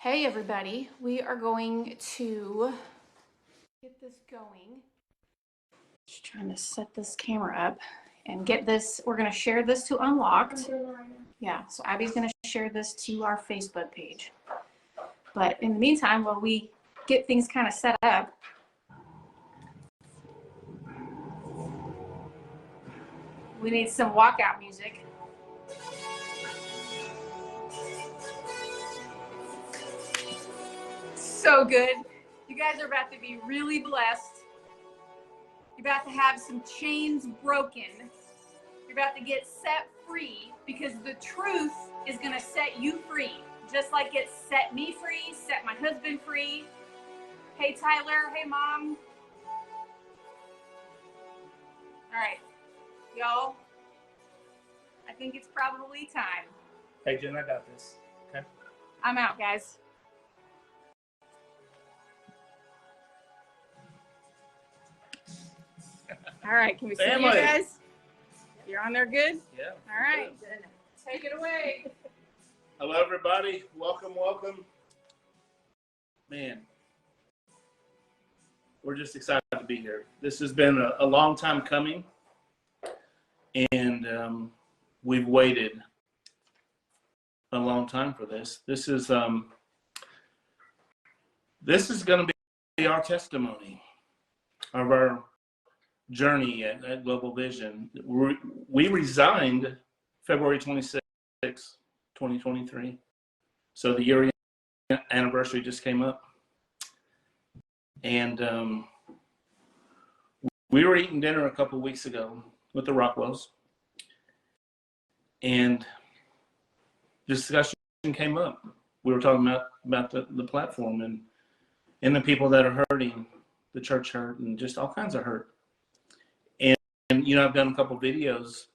Hey everybody, we are going to get this going. Just trying to set this camera up and get this. We're going to share this to Unlocked. Yeah, so Abby's going to share this to our Facebook page. But in the meantime, while we get things kind of set up, we need some walkout music. So good. You guys are about to be really blessed. You're about to have some chains broken. You're about to get set free because the truth is going to set you free. Just like it set me free, set my husband free. Hey, Tyler. Hey, Mom. All right, y'all. I think it's probably time. Hey, Jen, I got this. Okay. I'm out, guys. All right, can we see you guys? You're on there good? Yeah. All right. Good. Take it away. Hello, everybody. Welcome. Man, we're just excited to be here. This has been a long time coming, and we've waited a long time for this. This is going to be our testimony of our journey at Global Vision. We resigned February 26, 2023. So the year anniversary just came up. And we were eating dinner a couple of weeks ago with the Rockwells. And discussion came up. We were talking about the platform and the people that are hurting, the church hurt, and just all kinds of hurt. And you know, I've done a couple videos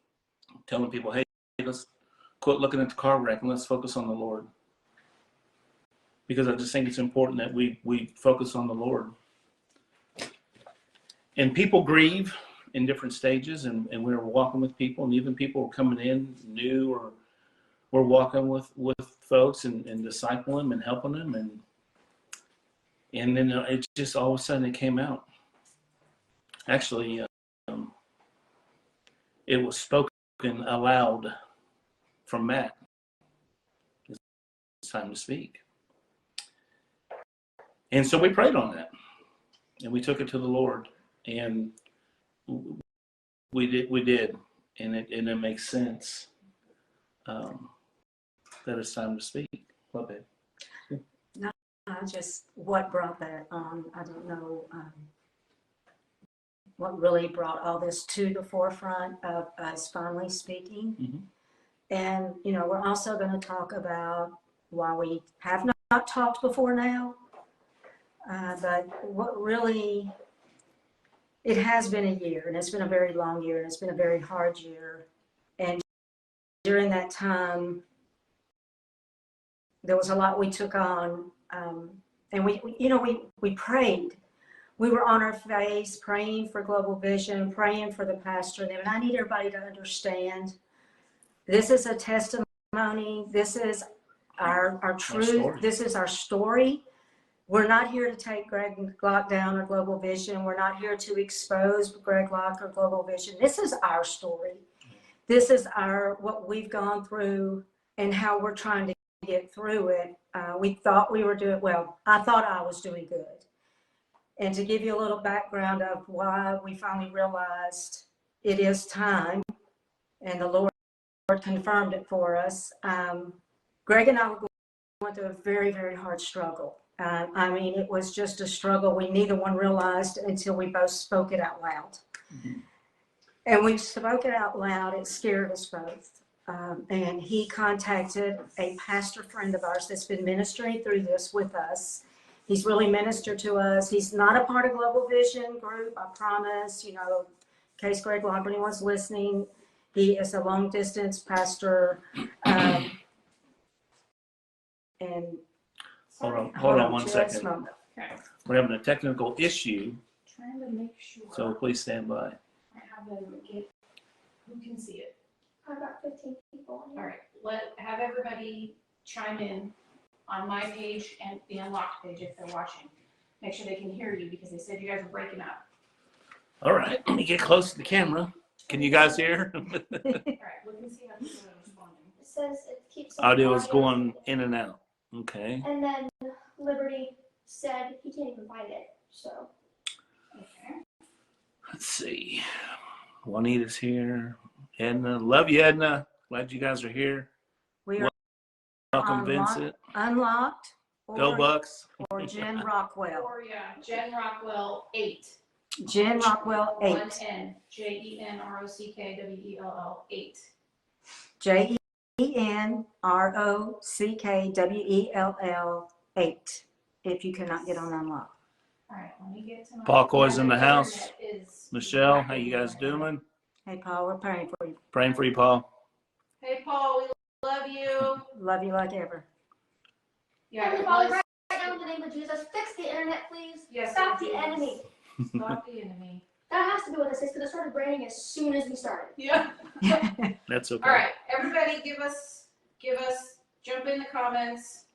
telling people, hey, let's quit looking at the car wreck and let's focus on the Lord. Because I just think it's important that we focus on the Lord. And people grieve in different stages, and we were walking with people, and even people were coming in new, or we're walking with folks and discipling them and helping them. And then it just all of a sudden it came out. Actually, it was spoken aloud from Matt. It's time to speak. And so we prayed on that, and we took it to the Lord, and we did, and it makes sense that it's time to speak. Love it. No, just what brought that on. I don't know what really brought all this to the forefront of us finally speaking. Mm-hmm. And, you know, we're also going to talk about why we have not talked before now. But what really, it has been a year, and it's been a very long year, and it's been a very hard year. And during that time, there was a lot we took on, and we prayed. We were on our face praying for Global Vision, praying for the pastor. And I need everybody to understand, this is a testimony. This is our truth. This is our story. We're not here to take Greg Locke down or Global Vision. We're not here to expose Greg Locke or Global Vision. This is our story. This is what we've gone through and how we're trying to get through it. We thought we were doing well. I thought I was doing good. And to give you a little background of why we finally realized it is time, and the Lord confirmed it for us. Greg and I were going through a very, very hard struggle. I mean, it was just a struggle we neither one realized until we both spoke it out loud. Mm-hmm. And we spoke it out loud. It scared us both. And he contacted a pastor friend of ours that's been ministering through this with us. He's really ministered to us. He's not a part of Global Vision group, I promise. You know, in case Greg Locke, anyone's listening, he is a long distance pastor. And hold on one second. Okay. We're having a technical issue. Trying to make sure. So please stand by. I have them get who can see it. I've got 15 people. All right. Have everybody chime in on my page and the Unlocked page if they're watching. Make sure they can hear you because they said you guys are breaking up. All right, let me get close to the camera. Can you guys hear? All right, we can see how people are responding. It says it keeps saying Audio is going in and out. Okay. And then Liberty said he can't even find it. So Okay. Let's see. Juanita's here. Edna, love you, Edna. Glad you guys are here. We are Welcome, Unlocked. Vincent. Unlocked Go Bucks. or Jen Rockwell. Or Jen Rockwell 8. Jen Rockwell 8. 1 N. JenRockwell 8. JenRockwell 8. If you cannot get on Unlocked. All right, let me get to my. Paul Coy's in the my house. internet is Michelle, how you whacking guys right now. doing? Hey, Paul, we're praying for you. Praying for you, Paul. Hey, Paul, we love you. Love you like ever. Yeah, Heavenly it Father, was- right now in the name of Jesus, fix the internet, please. Yes, Stop it the is. enemy. Stop the enemy. That has to be what this is because it started raining as soon as we started. Yeah. That's okay. All right, everybody, jump in the comments.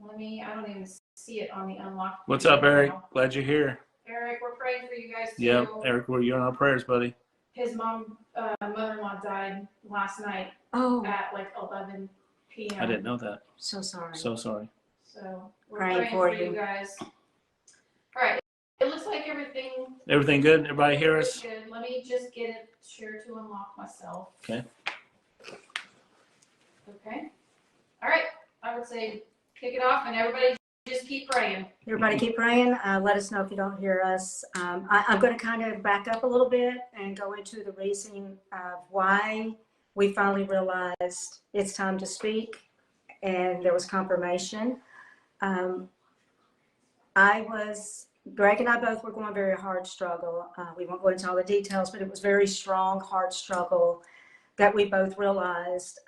I don't even see it on the Unlocked. What's page up, Eric? now. Glad you're here. Eric, we're praying for you guys too. Yep, Eric, you're in our prayers, buddy. His mother-in-law died last night Oh, at like 11 p.m. I didn't know that. so sorry. So sorry. So we're Praying praying for for you you. guys. All right, it looks like everything Everything good? Everybody hear is us? good. Let me just get it shared to unlock myself. Okay. Okay. All right, I would say kick it off and everybody just keep praying. Everybody keep praying. Let us know if you don't hear us. I'm going to kind of back up a little bit and go into the reason of why we finally realized it's time to speak, and there was confirmation. Greg and I both were going a very hard struggle. We won't go into all the details, but it was very strong, hard struggle that we both realized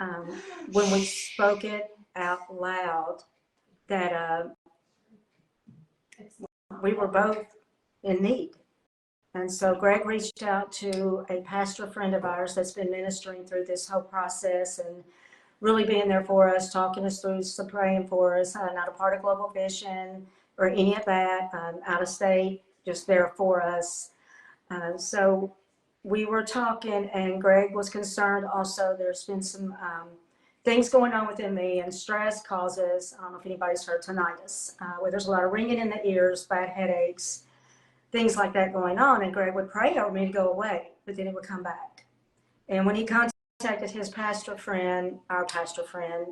when we spoke it out loud that we were both in need. And so Greg reached out to a pastor friend of ours that's been ministering through this whole process and really being there for us, talking us through, some praying for us, not a part of Global Vision or any of that, out of state, just there for us. So we were talking, and Greg was concerned also. There's been some things going on within me, and stress causes, I don't know if anybody's heard tinnitus, where there's a lot of ringing in the ears, bad headaches, things like that going on. And Greg would pray over me to go away, but then it would come back. And when he contacted his pastor friend, our pastor friend,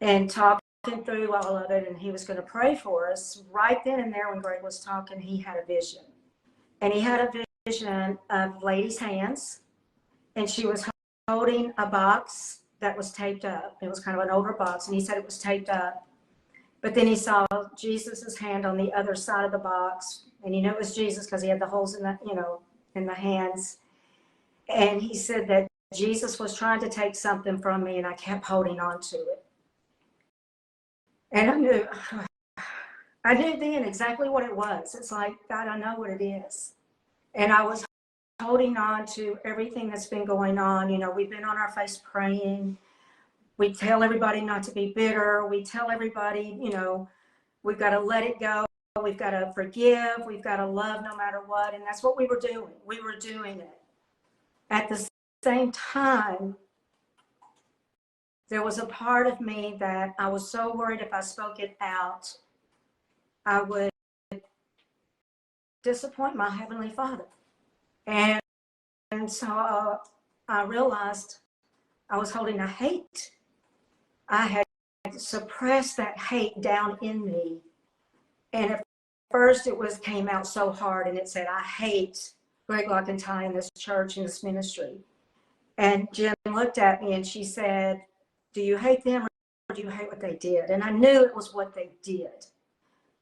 and talking through all of it, and he was going to pray for us, right then and there when Greg was talking, he had a vision. And he had a vision of a lady's hands, and she was holding a box that was taped up. It was kind of an older box, and he said it was taped up. But then he saw Jesus's hand on the other side of the box, and he knew it was Jesus because he had the holes in the, in the hands. And he said that Jesus was trying to take something from me, and I kept holding on to it. And I knew then exactly what it was. It's like, God, I know what it is. And I was holding on to everything that's been going on. We've been on our face praying. We tell everybody not to be bitter. We tell everybody, we've got to let it go. We've got to forgive. We've got to love no matter what. And that's what we were doing. We were doing it. At the same time, there was a part of me that I was so worried if I spoke it out, I would disappoint my Heavenly Father. And so I realized I was holding a hate. I had suppressed that hate down in me. And at first it came out so hard, and it said, I hate Greg Locke and Ty in this church, in this ministry. And Jen looked at me and she said, do you hate them or do you hate what they did? And I knew it was what they did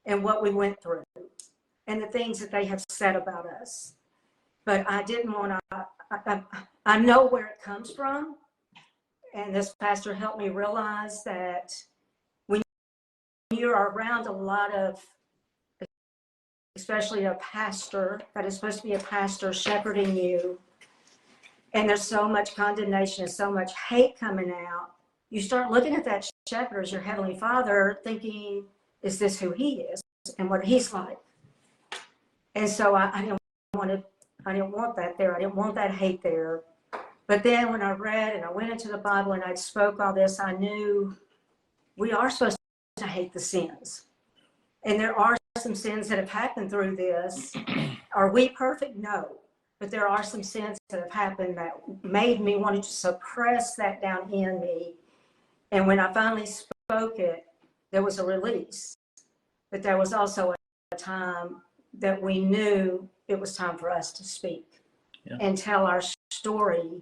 and what we went through and the things that they have said about us. But I didn't want to, I know where it comes from. And this pastor helped me realize that when you're around a lot of, especially a pastor that is supposed to be a pastor shepherding you, and there's so much condemnation and so much hate coming out, you start looking at that shepherd as your heavenly Father, thinking, is this who he is and what he's like? And so I didn't want that there. I didn't want that hate there. But then when I read and I went into the Bible and I spoke all this, I knew we are supposed to hate the sins. And there are some sins that have happened through this. Are we perfect? No. But there are some sins that have happened that made me want to suppress that down in me. And when I finally spoke it, there was a release. But there was also a time that we knew it was time for us to speak and tell our story,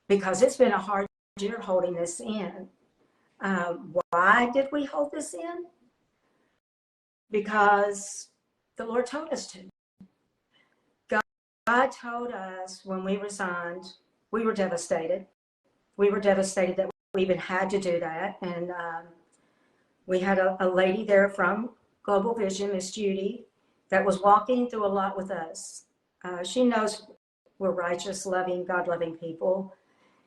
because it's been a hard year holding this in. Why did we hold this in? Because the Lord told us to. God told us when we resigned, we were devastated. We were devastated that we even had to do that. And we had a lady there from Global Vision, Miss Judy, that was walking through a lot with us. She knows we're righteous, loving, God-loving people.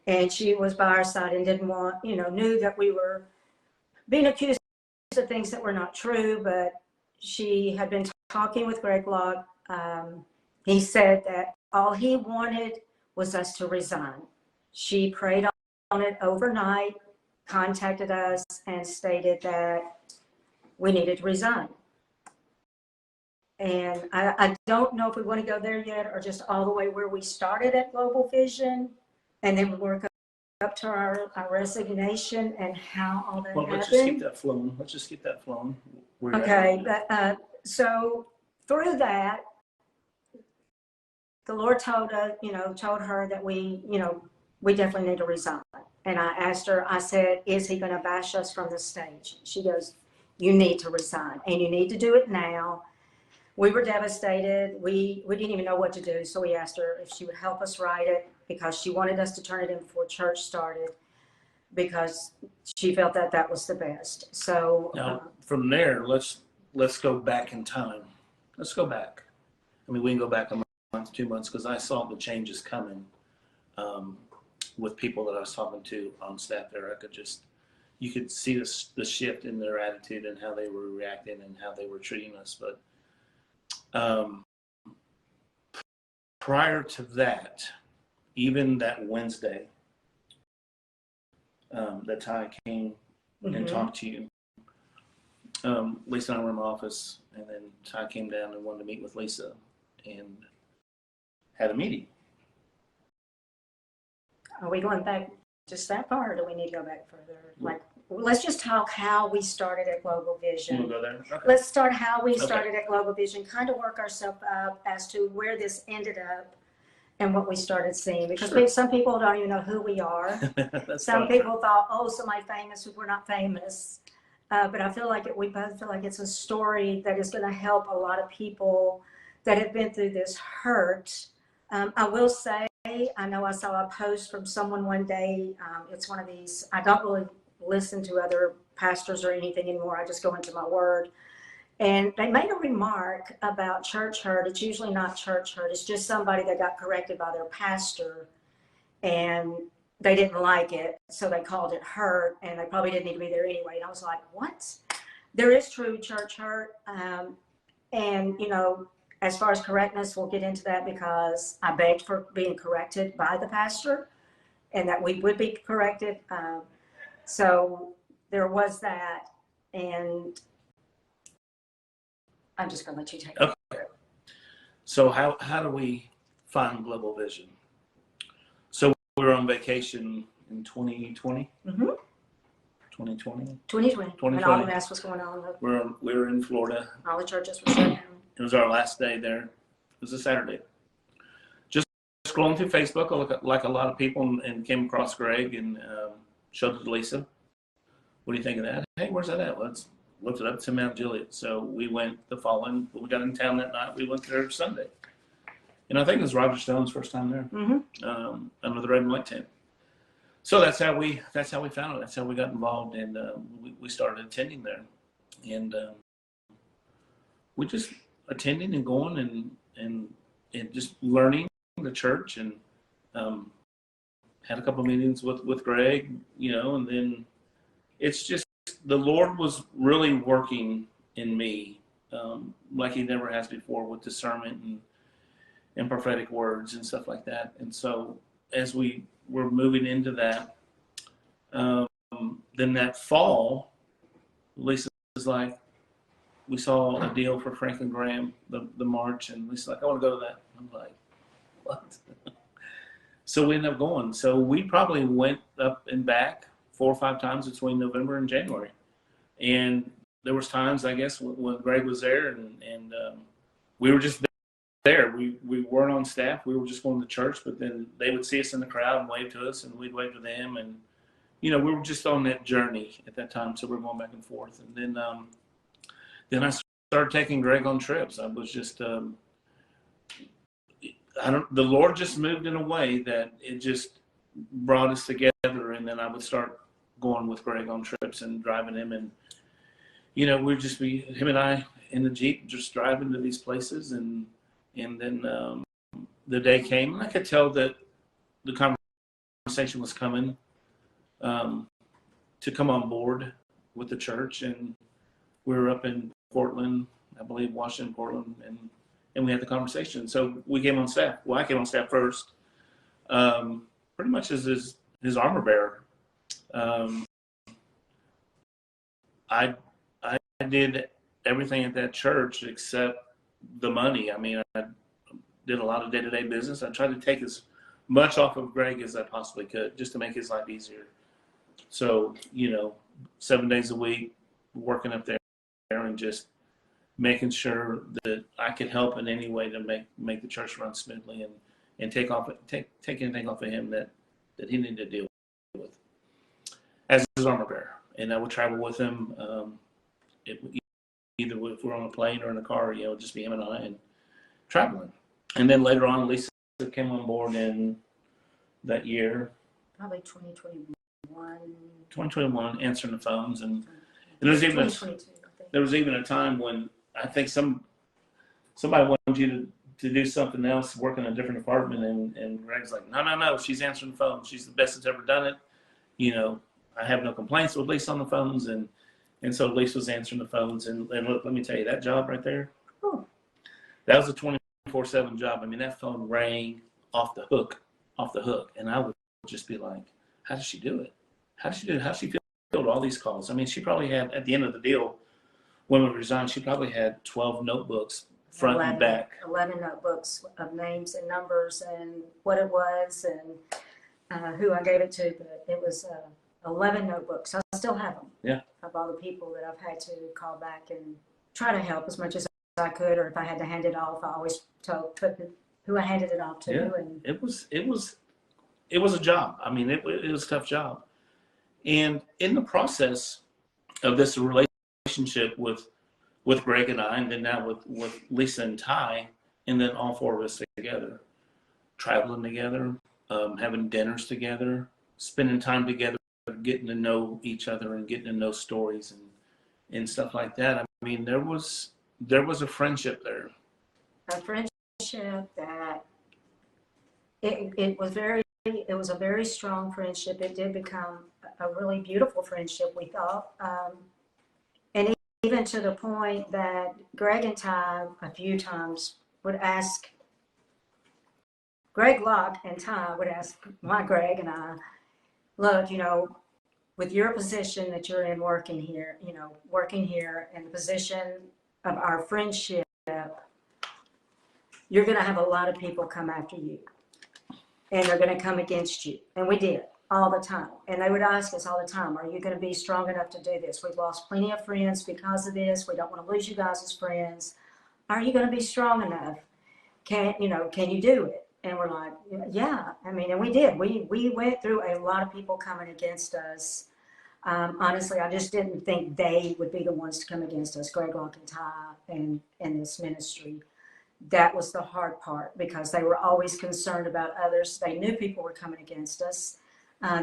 And she was by our side and didn't want, knew that we were being accused of things that were not true, but she had been talking with Greg Locke. He said that all he wanted was us to resign. She prayed on it overnight, contacted us, and stated that we needed to resign. And I don't know if we want to go there yet or just all the way where we started at Global Vision and then work up to our resignation and how all that happened. Let's just keep that flowing. Okay, but so through that, the Lord told her that we definitely need to resign. And I asked her, I said, is he going to bash us from the stage? She goes, you need to resign and you need to do it now. We were devastated. We didn't even know what to do. So we asked her if she would help us write it, because she wanted us to turn it in before church started, because she felt that that was the best. So now from there, let's go back in time. Let's go back. I mean, we can go back a month, 2 months, because I saw the changes coming with people that I was talking to on staff there. You could see the shift in their attitude and how they were reacting and how they were treating us. But prior to that, even that Wednesday, that Ty came and talked to you, Lisa and I were in my office, and then Ty came down and wanted to meet with Lisa and had a meeting. Are we going back just that far, or do we need to go back further? Like, let's just talk how we started at Global Vision. We'll go there. Okay. Let's start how we started at Global Vision, kind of work ourselves up as to where this ended up and what we started seeing. Because some people don't even know who we are. Some people thought, oh, somebody famous, we're not famous. But I feel like we both feel like it's a story that is going to help a lot of people that have been through this hurt. I will say, I know I saw a post from someone one day. It's one of these, I don't really listen to other pastors or anything anymore. I just go into my word. And they made a remark about church hurt. It's usually not church hurt. It's just somebody that got corrected by their pastor and they didn't like it. So they called it hurt, and they probably didn't need to be there anyway. And I was like, what? There is true church hurt. And, as far as correctness, we'll get into that, because I begged for being corrected by the pastor and that we would be corrected. So there was that. And I'm just going to let you take it. Okay. So how do we find Global Vision? So we were on vacation in 2020. 2020. 2020. When all the mess was going on. We were in Florida. All the churches were shut down. It was our last day there. It was a Saturday. Just scrolling through Facebook, like a lot of people, and came across Greg and showed it to Lisa. What do you think of that? Hey, where's that at? Let's look it up. It's in Mount Juliet. So we went we got in town that night. We went there Sunday. And I think it was Roger Stone's first time there, under the red and white tent. So that's how we found it. That's how we got involved, and we started attending there. And we just attending and going and just learning the church and had a couple meetings with Greg, you know, and then it's just the Lord was really working in me like he never has before with discernment and prophetic words and stuff like that. And so as we were moving into that, then that fall, Lisa was like, we saw a deal for Franklin Graham, the march, and Lisa's like, I want to go to that. I'm like, what? So we ended up going. So we probably went up and back 4 or 5 times between November and January. And there was times, I guess, when Greg was there and we were just there. We weren't on staff. We were just going to church, but then they would see us in the crowd and wave to us, and we'd wave to them. And, you know, we were just on that journey at that time. So we were going back and forth. And then I started taking Greg on trips. I was just, the Lord just moved in a way that it just brought us together. And then I would start going with Greg on trips and driving him. And, you know, we'd just be, him and I in the Jeep, just driving to these places. And then the day came, and I could tell that the conversation was coming to come on board with the church. And we were up in Portland, I believe, Washington, Portland, and we had the conversation. So we came on staff. Well, I came on staff first, pretty much as his armor bearer. I did everything at that church except the money. I mean, I did a lot of day-to-day business. I tried to take as much off of Greg as I possibly could, just to make his life easier. So, you know, 7 days a week, working up there and just making sure that I could help in any way to make the church run smoothly and take anything off of him that he needed to deal with as his armor bearer. And I would travel with him, either if we're on a plane or in a car, you know, just be him and I and traveling. And then later on, Lisa came on board in that year. Probably 2021. 2021, answering the phones. And there was even a time when I think somebody wanted you to do something else, work in a different department, and Greg's like, no, she's answering the phone. She's the best that's ever done it. You know, I have no complaints with Lisa on the phones, and so Lisa was answering the phones. And look, let me tell you, that job right there, that was a 24/7 job. I mean, that phone rang off the hook, and I would just be like, how does she do it? How does she do it? How does she field all these calls? I mean, she probably had, at the end of the deal, when we resigned, she probably had 12 notebooks, front and back. 11 notebooks of names and numbers and what it was and who I gave it to. But it was 11 notebooks. I still have them. Yeah. Of all the people that I've had to call back and try to help as much as I could, or if I had to hand it off, I always put who I handed it off to. Yeah. And it was a job. I mean, it was a tough job. And in the process of this relationship with Greg and I, and then now with Lisa and Ty, and then all 4 of us together, traveling together, having dinners together, spending time together, getting to know each other and getting to know stories and stuff like that. I mean, there was a friendship there. a friendship that it was a very strong friendship. It did become a really beautiful friendship, we thought. And even to the point that Greg and Ty a few times would ask, Greg, Locke, and Ty would ask my Greg and I, look, you know, with your position that you're in working here and the position of our friendship, you're going to have a lot of people come after you. And they're going to come against you. And we did all the time. And they would ask us all the time, are you going to be strong enough to do this? We've lost plenty of friends because of this. We don't want to lose you guys as friends. Are you going to be strong enough? Can you do it? And we're like, yeah. I mean, and we did. We went through a lot of people coming against us. Honestly, I just didn't think they would be the ones to come against us, Greg, Locke, and Ty, and this ministry. That was the hard part because they were always concerned about others. They knew people were coming against us.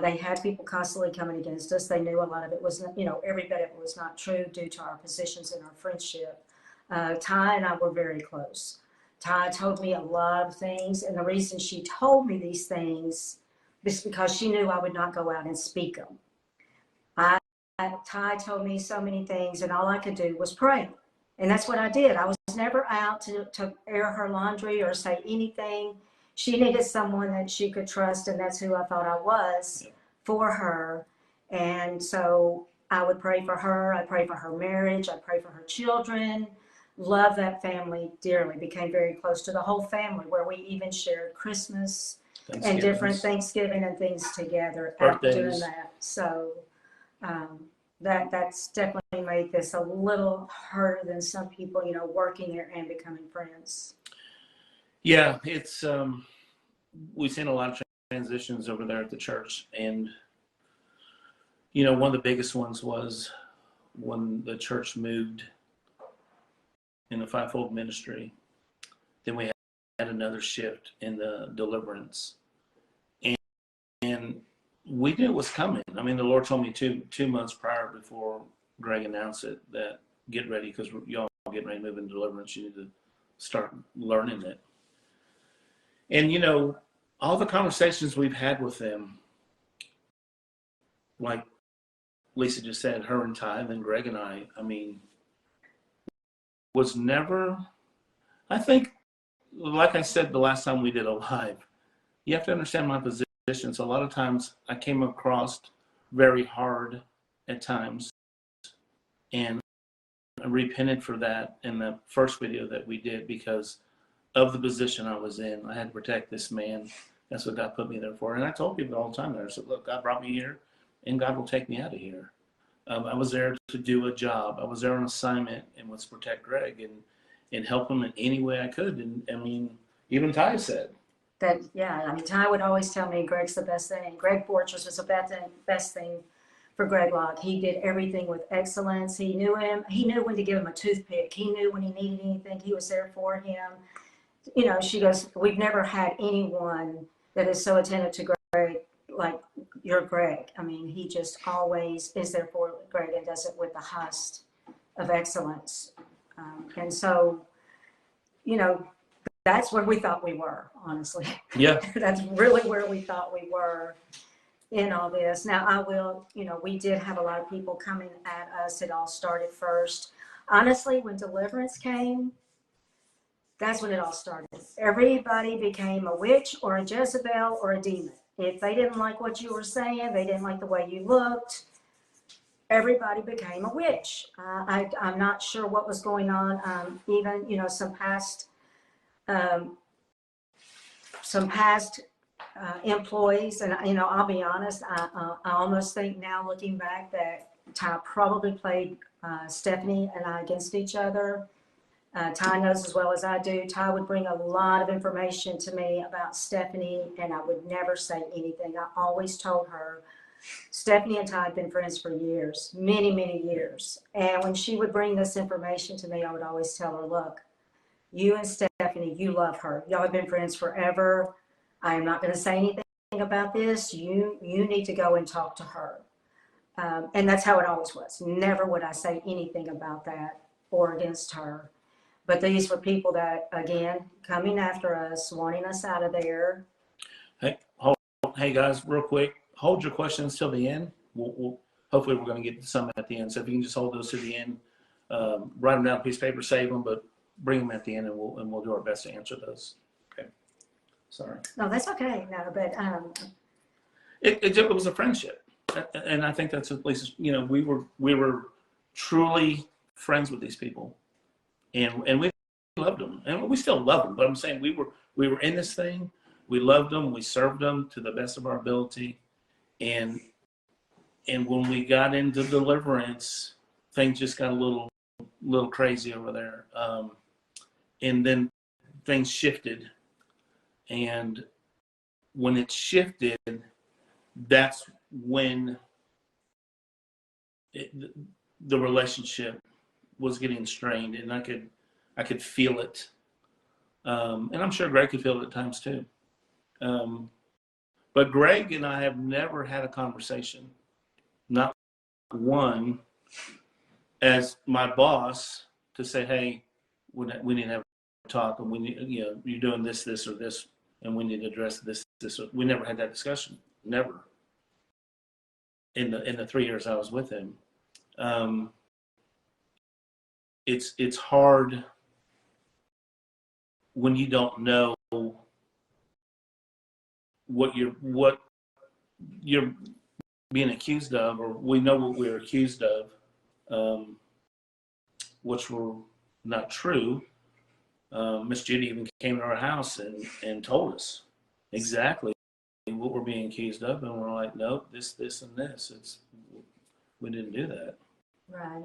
They had people constantly coming against us. They knew a lot of it was, every bit of it was not true due to our positions and our friendship. Ty and I were very close. Ty told me a lot of things, and the reason she told me these things just because she knew I would not go out and speak them. Ty told me so many things, and all I could do was pray. And that's what I did. I was never out to air her laundry or say anything. She needed someone that she could trust, and that's who I thought I was for her. And so I would pray for her. I pray for her marriage. I pray for her children. Love that family dearly. Became very close to the whole family, where we even shared Christmas and different Thanksgiving and things together after doing that. So that's definitely made this a little harder than some people, working there and becoming friends. Yeah, it's we've seen a lot of transitions over there at the church, and one of the biggest ones was when the church moved in the fivefold ministry. Then we had another shift in the deliverance, and we knew it was coming. I mean, the Lord told me two months prior, before Greg announced it, that get ready, because y'all getting ready to move into deliverance. You need to start learning it. And all the conversations we've had with them, like Lisa just said, her and Ty, and then Greg and I mean, was never, I think, like I said the last time we did a live, you have to understand my position. So a lot of times I came across very hard at times, and I repented for that in the first video that we did, because of the position I was in. I had to protect this man. That's what God put me there for. And I told people all the time there, I said, look, God brought me here, and God will take me out of here. I was there to do a job. I was there on assignment, and was to protect Greg and help him in any way I could. And I mean, even Ty said that. Yeah, I mean, Ty would always tell me Greg's the best thing. Greg Borcher was the best thing for Greg Locke. He did everything with excellence. He knew him. He knew when to give him a toothpick. He knew when he needed anything. He was there for him. She goes, we've never had anyone that is so attentive to Greg like you're Greg. I mean, he just always is there for Greg and does it with the highest of excellence. And so, that's where we thought we were, honestly. Yeah. That's really where we thought we were in all this. Now, I will, we did have a lot of people coming at us. It all started first. Honestly, when deliverance came, that's when it all started. Everybody became a witch or a Jezebel or a demon. If they didn't like what you were saying, they didn't like the way you looked, everybody became a witch. I'm not sure what was going on. Even, some past employees, and, I'll be honest, I almost think now, looking back, that Ty probably played Stephanie and I against each other. Ty knows as well as I do. Ty would bring a lot of information to me about Stephanie, and I would never say anything. I always told her, Stephanie and Ty had been friends for years, many, many years. And when she would bring this information to me, I would always tell her, look, you and Stephanie, you love her. Y'all have been friends forever. I am not going to say anything about this. You need to go and talk to her. And that's how it always was. Never would I say anything about that or against her. But these were people that, again, coming after us, wanting us out of there. Hey guys, real quick, hold your questions till the end. We'll hopefully we're going to get to some at the end. So if you can just hold those to the end, write them down on a piece of paper, save them, but bring them at the end, and we'll do our best to answer those. Okay. Sorry. No, that's okay. No, but it was a friendship, and I think that's at least we were truly friends with these people. And we loved them, and we still love them. But I'm saying we were in this thing. We loved them. We served them to the best of our ability. And when we got into deliverance, things just got a little crazy over there. And then things shifted. And when it shifted, that's when the relationship was getting strained, and I could feel it, and I'm sure Greg could feel it at times too. But Greg and I have never had a conversation, not one, as my boss, to say, hey, we need to have a talk, and we need, you're doing this or this, and we need to address this. We never had that discussion. never. In the 3 years I was with him, it's hard when you don't know what you're being accused of, or we know what we're accused of, which were not true. Miss Judy even came to our house and told us exactly what we're being accused of, and we're like, nope, this, and this. We didn't do that. Right.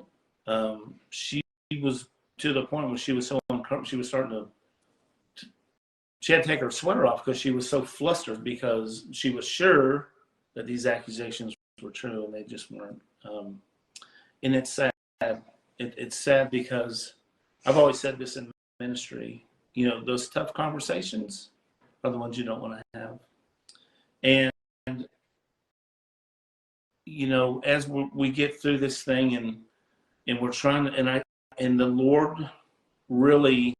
She was to the point where she was so uncomfortable. She was starting to. She had to take her sweater off because she was so flustered, because she was sure that these accusations were true and they just weren't. And it's sad. It's sad because I've always said this in ministry. You know, those tough conversations are the ones you don't want to have. And you know, as we get through this thing and we're trying to, and the Lord really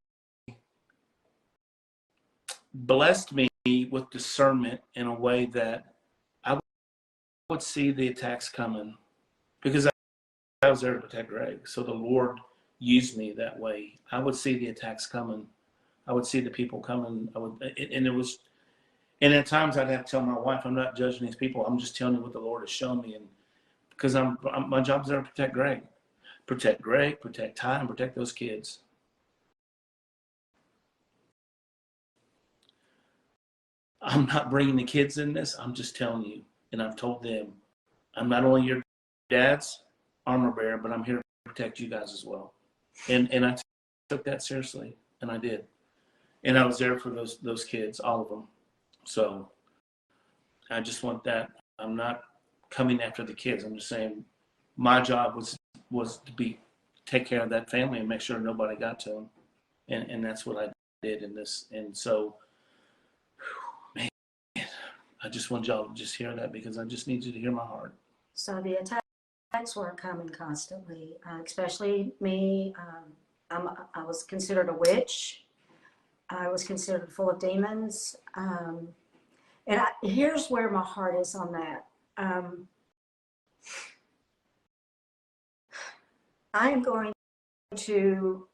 blessed me with discernment in a way that I would see the attacks coming, because I was there to protect Greg. So the Lord used me that way. I would see the attacks coming. I would see the people coming. And at times I'd have to tell my wife, I'm not judging these people. I'm just telling you what the Lord has shown me. And because my job's there to protect Greg, protect Ty, and protect those kids. I'm not bringing the kids in this. I'm just telling you. And I've told them, I'm not only your dad's armor bearer, but I'm here to protect you guys as well. And I took that seriously, and I did. And I was there for those kids, all of them. So I just want that. I'm not coming after the kids. I'm just saying my job was to take care of that family and make sure nobody got to them. And that's what I did in this. And so, man, I just want y'all to just hear that, because I just need you to hear my heart. So the attacks were coming constantly, especially me. I was considered a witch. I was considered full of demons. Here's where my heart is on that. I am going to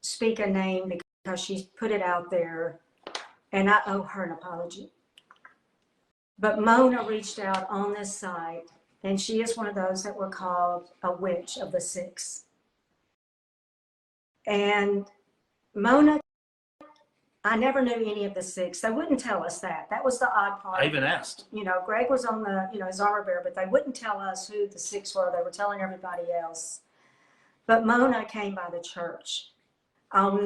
speak a name because she's put it out there, and I owe her an apology. But Mona reached out on this site, and she is one of those that were called a witch of the six. And Mona, I never knew any of the six. They wouldn't tell us that. That was the odd part. I even asked. You know, Greg was on his armor bearer, but they wouldn't tell us who the six were. They were telling everybody else. But Mona came by the church. I'll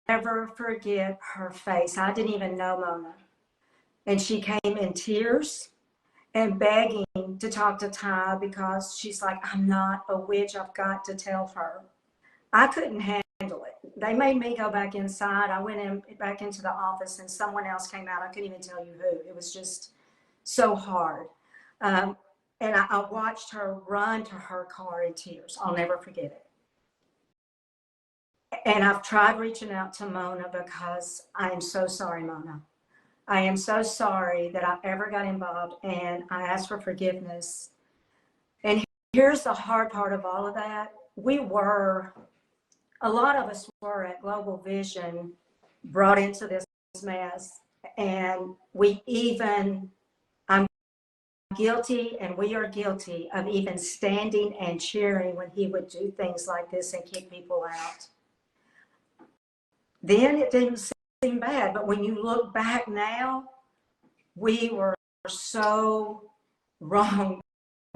never forget her face. I didn't even know Mona. And she came in tears and begging to talk to Ty, because she's like, I'm not a witch. I've got to tell her. I couldn't handle it. They made me go back inside. I went back into the office, and someone else came out. I couldn't even tell you who. It was just so hard. And I watched her run to her car in tears. I'll never forget it. And I've tried reaching out to Mona, because I am so sorry, Mona. I am so sorry that I ever got involved, and I ask for forgiveness. And here's the hard part of all of that. A lot of us were at Global Vision brought into this mess, and I'm guilty, and we are guilty of even standing and cheering when he would do things like this and kick people out. Then it didn't seem bad, but when you look back now, we were so wrong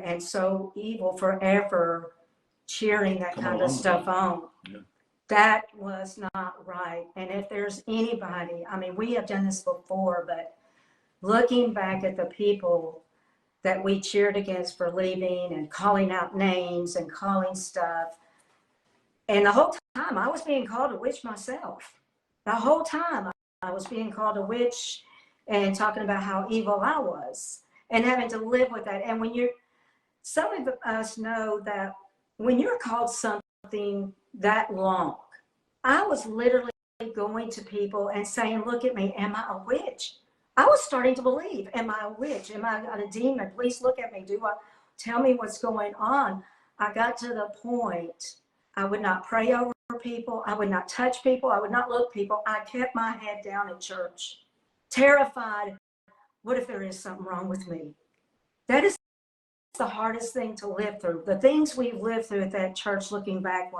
and so evil forever cheering that kind of stuff on. Yeah. That was not right. And if there's anybody, I mean, we have done this before, but looking back at the people that we cheered against for leaving and calling out names and calling stuff, and the whole time I was being called a witch myself. The whole time I was being called a witch and talking about how evil I was and having to live with that. And some of us know that when you're called something that long, I was literally going to people and saying, look at me, am I a witch? I was starting to believe, am I a witch? Am I a demon? Please look at me. Tell me what's going on? I got to the point, I would not pray over people. I would not touch people. I would not look people. I kept my head down in church, terrified. What if there is something wrong with me? That is the hardest thing to live through. The things we've lived through at that church, looking back,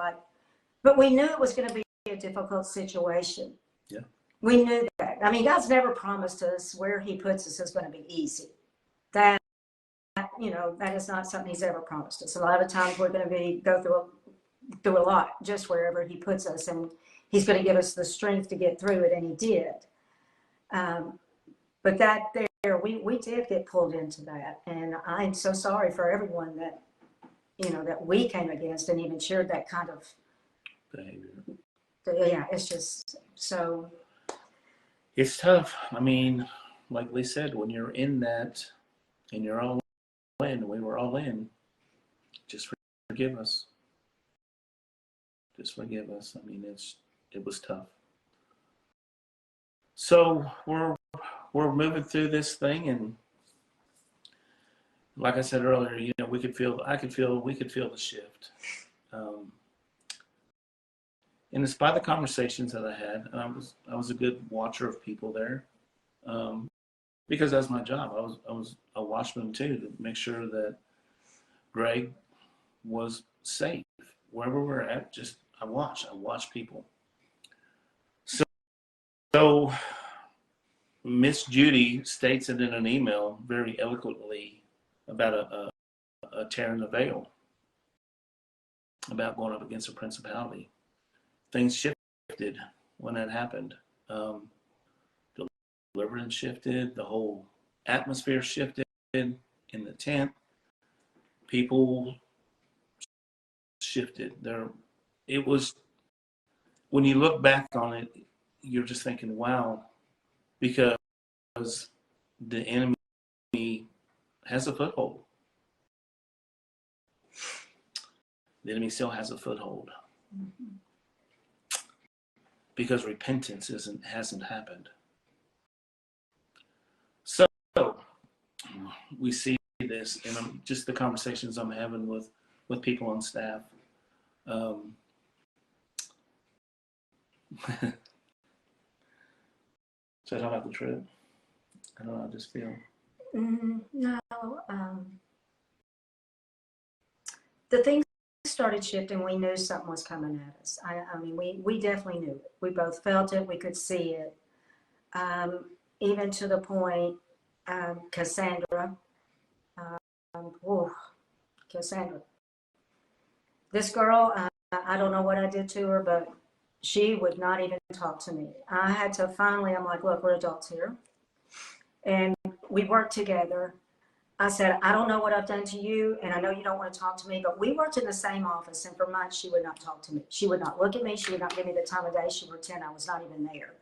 but we knew it was going to be a difficult situation. Yeah. We knew that. I mean, God's never promised us where he puts us is going to be easy. That is not something he's ever promised us. A lot of times we're going to go through a lot just wherever he puts us, and he's going to give us the strength to get through it, and he did. But that there, we did get pulled into that, and I'm so sorry for everyone that, that we came against and even shared that kind of behavior. Yeah, it's just so. It's tough. I mean, like Lee said, when you're in that and you're all in, we were all in, just forgive us. Just forgive us. I mean, it was tough. So we're moving through this thing, and like I said earlier, we could feel the shift. And despite the conversations that I had, and I was a good watcher of people there, because that's my job. I was a watchman too, to make sure that Greg was safe wherever we're at. Just I watch people. So Miss Judy states it in an email very eloquently about a tearing the veil, about going up against a principality. Things shifted when that happened. Deliverance shifted. The whole atmosphere shifted in the tent. People shifted. It was, when you look back on it, you're just thinking, wow, because the enemy has a foothold. The enemy still has a foothold. Mm-hmm. Because repentance hasn't happened. So we see this in just the conversations I'm having with people on staff. So I talk about the trip. I don't know, I just feel. No, the things started shifting. We knew something was coming at us. I mean, we definitely knew it. We both felt it. We could see it. Even to the point, Cassandra, Cassandra, this girl, I don't know what I did to her, but she would not even talk to me. I had to finally, I'm like, look, we're adults here. And we worked together. I said, I don't know what I've done to you, and I know you don't want to talk to me, but we worked in the same office, and for months she would not talk to me. She would not look at me. She would not give me the time of day. She would pretend I was not even there.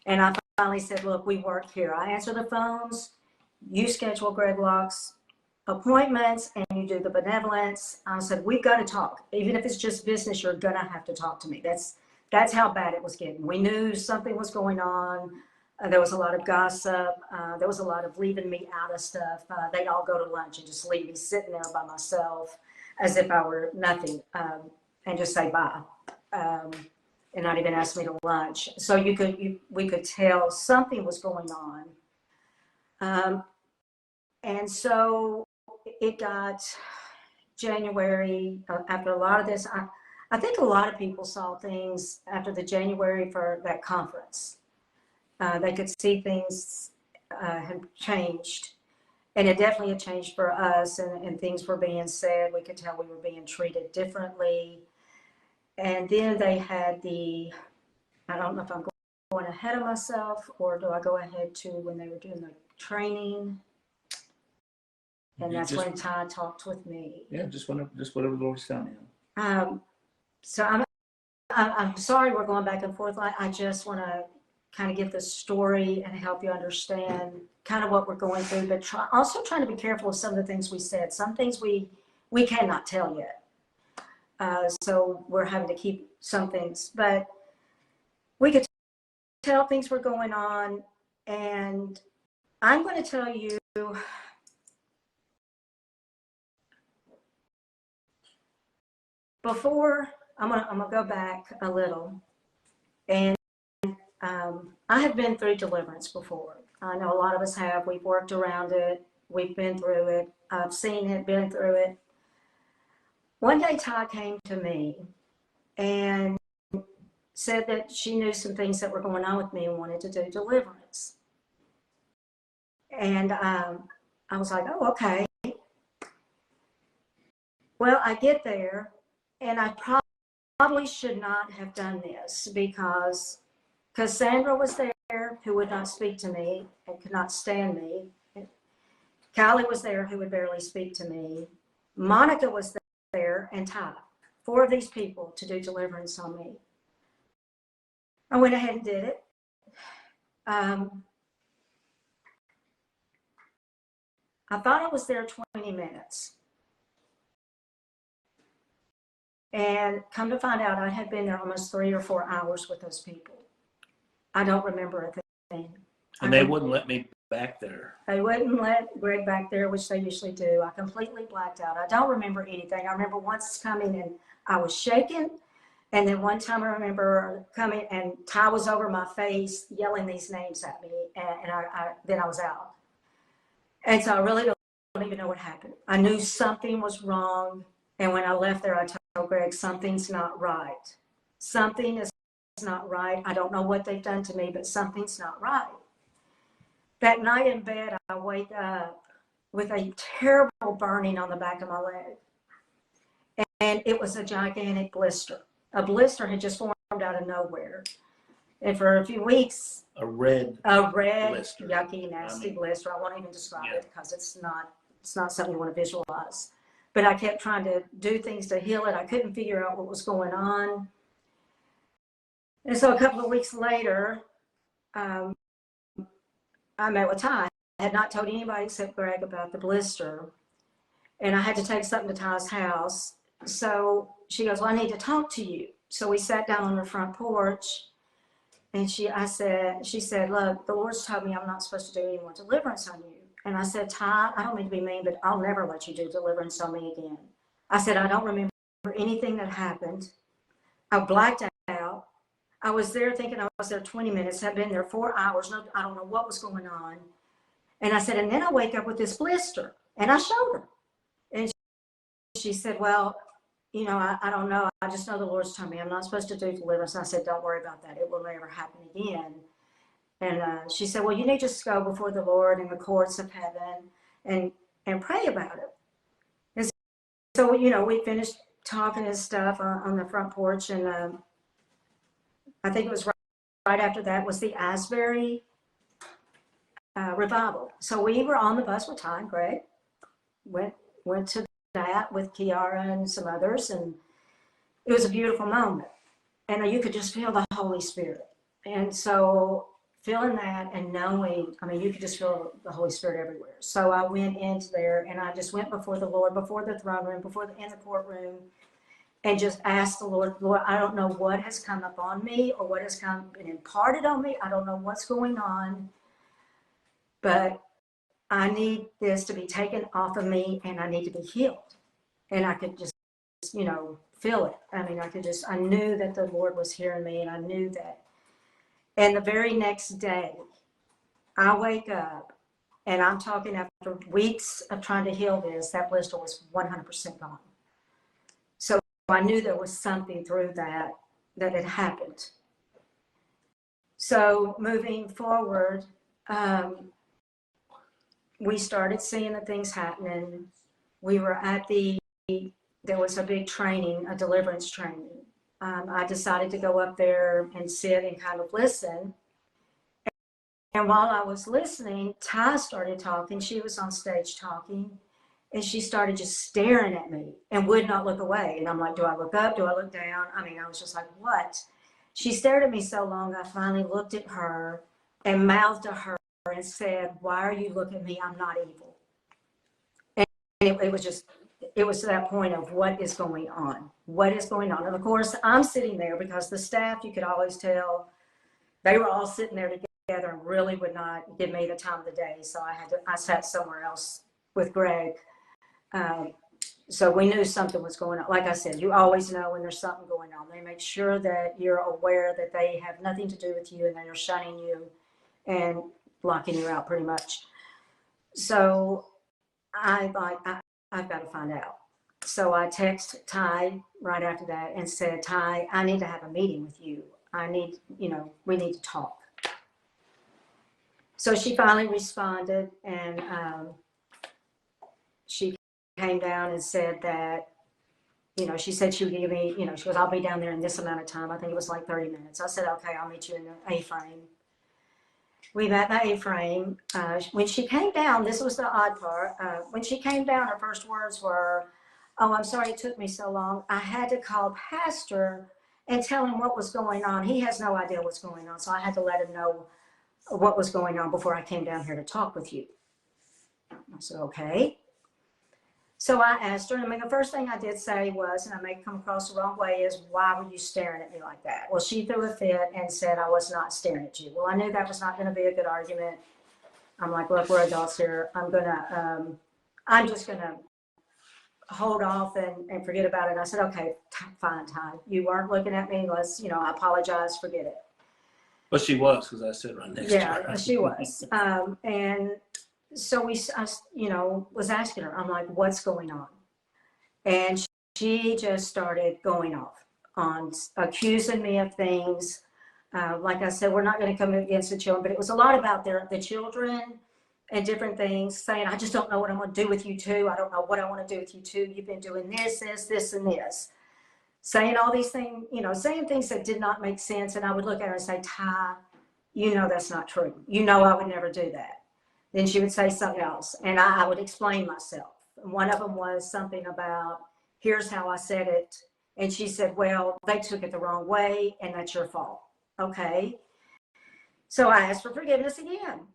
And I finally said, look, we work here. I answer the phones. You schedule Greg Locke's appointments, and you do the benevolence. I said, we've got to talk. Even if it's just business, you're going to have to talk to me. That's how bad it was getting. We knew something was going on. There was a lot of gossip. There was a lot of leaving me out of stuff. They'd all go to lunch and just leave me sitting there by myself as if I were nothing, and just say bye, and not even ask me to lunch. So we could tell something was going on. And so it got January, after a lot of this. I think a lot of people saw things after the January for that conference. They could see things had changed, and it definitely had changed for us, and things were being said. We could tell we were being treated differently. And then they had I don't know if I'm going ahead of myself, or do I go ahead to when they were doing the training? And that's when Ty talked with me. Yeah, just whatever the Lord's telling you. So I'm sorry we're going back and forth. I just want to kind of give the story and help you understand kind of what we're going through, but also trying to be careful of some of the things we said. Some things we cannot tell yet. So we're having to keep some things, but we could tell things were going on, And I'm going to tell you, before, I'm gonna go back a little. And I have been through deliverance before. I know a lot of us have. We've worked around it. We've been through it. I've seen it, been through it. One day, Ty came to me and said that she knew some things that were going on with me and wanted to do deliverance. And I was like, oh, okay. Well, I get there, and I probably should not have done this because Cassandra was there, who would not speak to me and could not stand me. Callie was there, who would barely speak to me. Monica was there, and Ty. 4 of these people to do deliverance on me. I went ahead and did it. I thought I was there 20 minutes. And come to find out, I had been there almost 3 or 4 hours with those people. I don't remember a thing. And they wouldn't let me back there. They wouldn't let Greg back there, which they usually do. I completely blacked out. I don't remember anything. I remember once coming and I was shaking. And then one time I remember coming and Ty was over my face yelling these names at me. And then I was out. And so I really don't even know what happened. I knew something was wrong. And when I left there, I told Greg, something's not right. Something is not right. I don't know what they've done to me, but something's not right. That night in bed, I wake up with a terrible burning on the back of my leg. And it was a gigantic blister. A blister had just formed out of nowhere. And for a few weeks, A red blister. yucky, nasty blister. I won't even describe it because it's not something you want to visualize. But I kept trying to do things to heal it. I couldn't figure out what was going on. And so a couple of weeks later, I met with Ty. I had not told anybody except Greg about the blister. And I had to take something to Ty's house. So she goes, well, I need to talk to you. So we sat down on the front porch. And she said, look, the Lord's told me I'm not supposed to do any more deliverance on you. And I said, Ty, I don't mean to be mean, but I'll never let you do deliverance on me again. I said, I don't remember anything that happened. I blacked out. I was there thinking I was there 20 minutes. I'd been there 4 hours. No, I don't know what was going on. And I said, and then I wake up with this blister. And I showed her. And she said, well, you know, I don't know. I just know the Lord's told me I'm not supposed to do deliverance. And I said, don't worry about that. It will never happen again. And she said, well, you need to just go before the Lord in the courts of heaven and pray about it. And so, you know, we finished talking and stuff on the front porch. And I think it was right after that was the Asbury revival. So we were on the bus with Ty and Greg, went to that with Kiara and some others. And it was a beautiful moment. And you could just feel the Holy Spirit. And so feeling that and knowing, I mean, you could just feel the Holy Spirit everywhere. So I went into there and I just went before the Lord, before the throne room, in the courtroom, and just asked the Lord, Lord, I don't know what has come upon me or what has been imparted on me. I don't know what's going on, but I need this to be taken off of me and I need to be healed. And I could just, you know, feel it. I mean, I knew that the Lord was hearing me and I knew that. And the very next day, I wake up, and I'm talking after weeks of trying to heal this, that blister was 100% gone. So I knew there was something through that had happened. So moving forward, we started seeing the things happening. We were there was a big training, a deliverance training. I decided to go up there and sit and kind of listen. And while I was listening, Ty started talking. She was on stage talking. And she started just staring at me and would not look away. And I'm like, do I look up? Do I look down? I mean, I was just like, what? She stared at me so long, I finally looked at her and mouthed to her and said, why are you looking at me? I'm not evil. And it was to that point of what is going on? What is going on? And of course, I'm sitting there because the staff, you could always tell, they were all sitting there together and really would not give me the time of the day. So I sat somewhere else with Greg. So we knew something was going on. Like I said, you always know when there's something going on. They make sure that you're aware that they have nothing to do with you and they're shunning you and blocking you out pretty much. So I thought, I've got to find out. So I texted Ty right after that and said, Ty, I need to have a meeting with you. We need to talk. So she finally responded, and she came down and said that, she said she would give me, she goes, I'll be down there in this amount of time. I think it was like 30 minutes. I said, okay, I'll meet you in the A-frame. We met in the A-frame. When she came down, this was the odd part. When she came down, her first words were, oh, I'm sorry it took me so long. I had to call Pastor and tell him what was going on. He has no idea what's going on. So I had to let him know what was going on before I came down here to talk with you. I said, okay. So I asked her, and the first thing I did say was, and I may come across the wrong way, is, why were you staring at me like that? Well, she threw a fit and said, I was not staring at you. Well, I knew that was not going to be a good argument. I'm like, look, we're adults here. I'm just going to hold off and forget about it. I said, okay, fine, Ty. You weren't looking at me. Let's, I apologize, forget it. But she was, because I sit right next to her. Yeah, she was. And so I was asking her, I'm like, what's going on? And she just started going off on accusing me of things. Like I said, we're not going to come against the children, but it was a lot about the children and different things, saying, I just don't know what I'm going to do with you two. I don't know what I want to do with you two. You've been doing this, and this. Saying all these things, saying things that did not make sense. And I would look at her and say, Ty, that's not true. I would never do that. Then she would say something else, and I would explain myself. And one of them was something about, here's how I said it. And she said, well, they took it the wrong way, and that's your fault. Okay. So I asked for forgiveness again.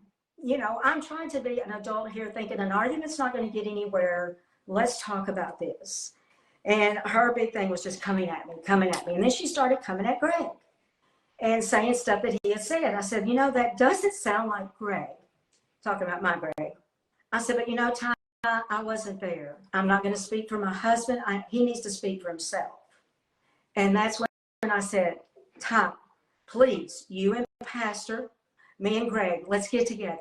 I'm trying to be an adult here, thinking an argument's not going to get anywhere. Let's talk about this. And her big thing was just coming at me. And then she started coming at Greg and saying stuff that he had said. I said, that doesn't sound like Greg. Talking about my Greg. I said, but Ty, I wasn't there. I'm not going to speak for my husband. He needs to speak for himself. And that's when I said, Ty, please, you and Pastor, me and Greg, let's get together.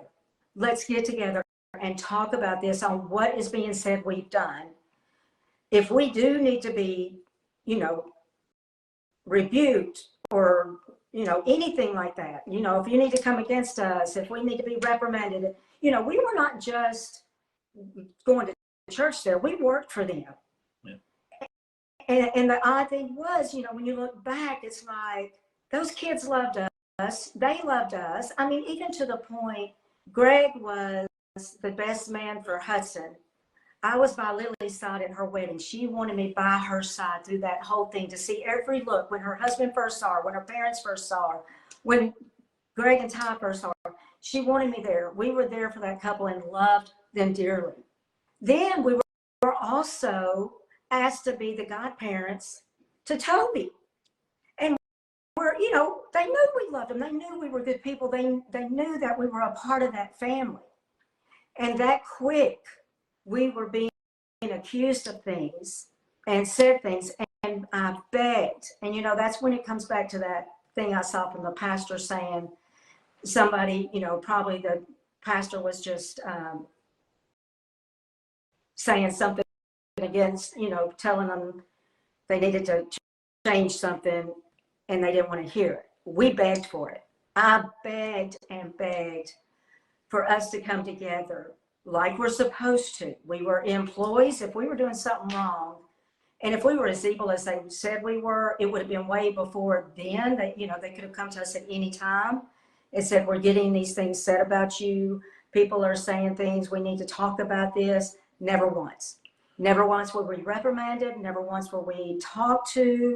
Let's get together and talk about this on what is being said we've done. If we do need to be, rebuked or, anything like that, if you need to come against us, if we need to be reprimanded, we were not just going to church there. We worked for them. Yeah. And the odd thing was, when you look back, it's like those kids loved us. They loved us. I mean, even to the point, Greg was the best man for Hudson. I was by Lily's side at her wedding. She wanted me by her side through that whole thing, to see every look, when her husband first saw her, when her parents first saw her, when Greg and Ty first saw her. She wanted me there. We were there for that couple and loved them dearly. Then we were also asked to be the godparents to Toby. And they knew we loved them. They knew we were good people. They knew that we were a part of that family. And that quick, we were being accused of things and said things, and I begged. And that's when it comes back to that thing I saw from the pastor saying, somebody, probably the pastor was just saying something against, telling them they needed to change something and they didn't want to hear it. We begged for it. I begged and begged for us to come together like we're supposed to. We were employees. If we were doing something wrong, and if we were as evil as they said we were, it would have been way before then. They could have come to us at any time and said, we're getting these things said about you. People are saying things. We need to talk about this. Never once. Never once were we reprimanded. Never once were we talked to.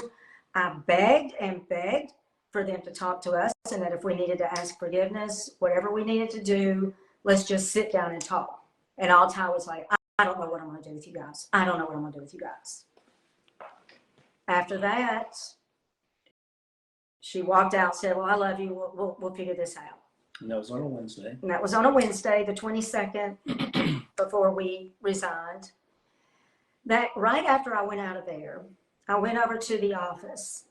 I begged and begged for them to talk to us, and that if we needed to ask forgiveness, whatever we needed to do, let's just sit down and talk. And all Ty was like, I don't know what I'm going to do with you guys. I don't know what I'm going to do with you guys. After that, she walked out and said, well, I love you. We'll figure this out. And that was on a Wednesday. And that was on a Wednesday, the 22nd, before we resigned. That right after I went out of there, I went over to the office,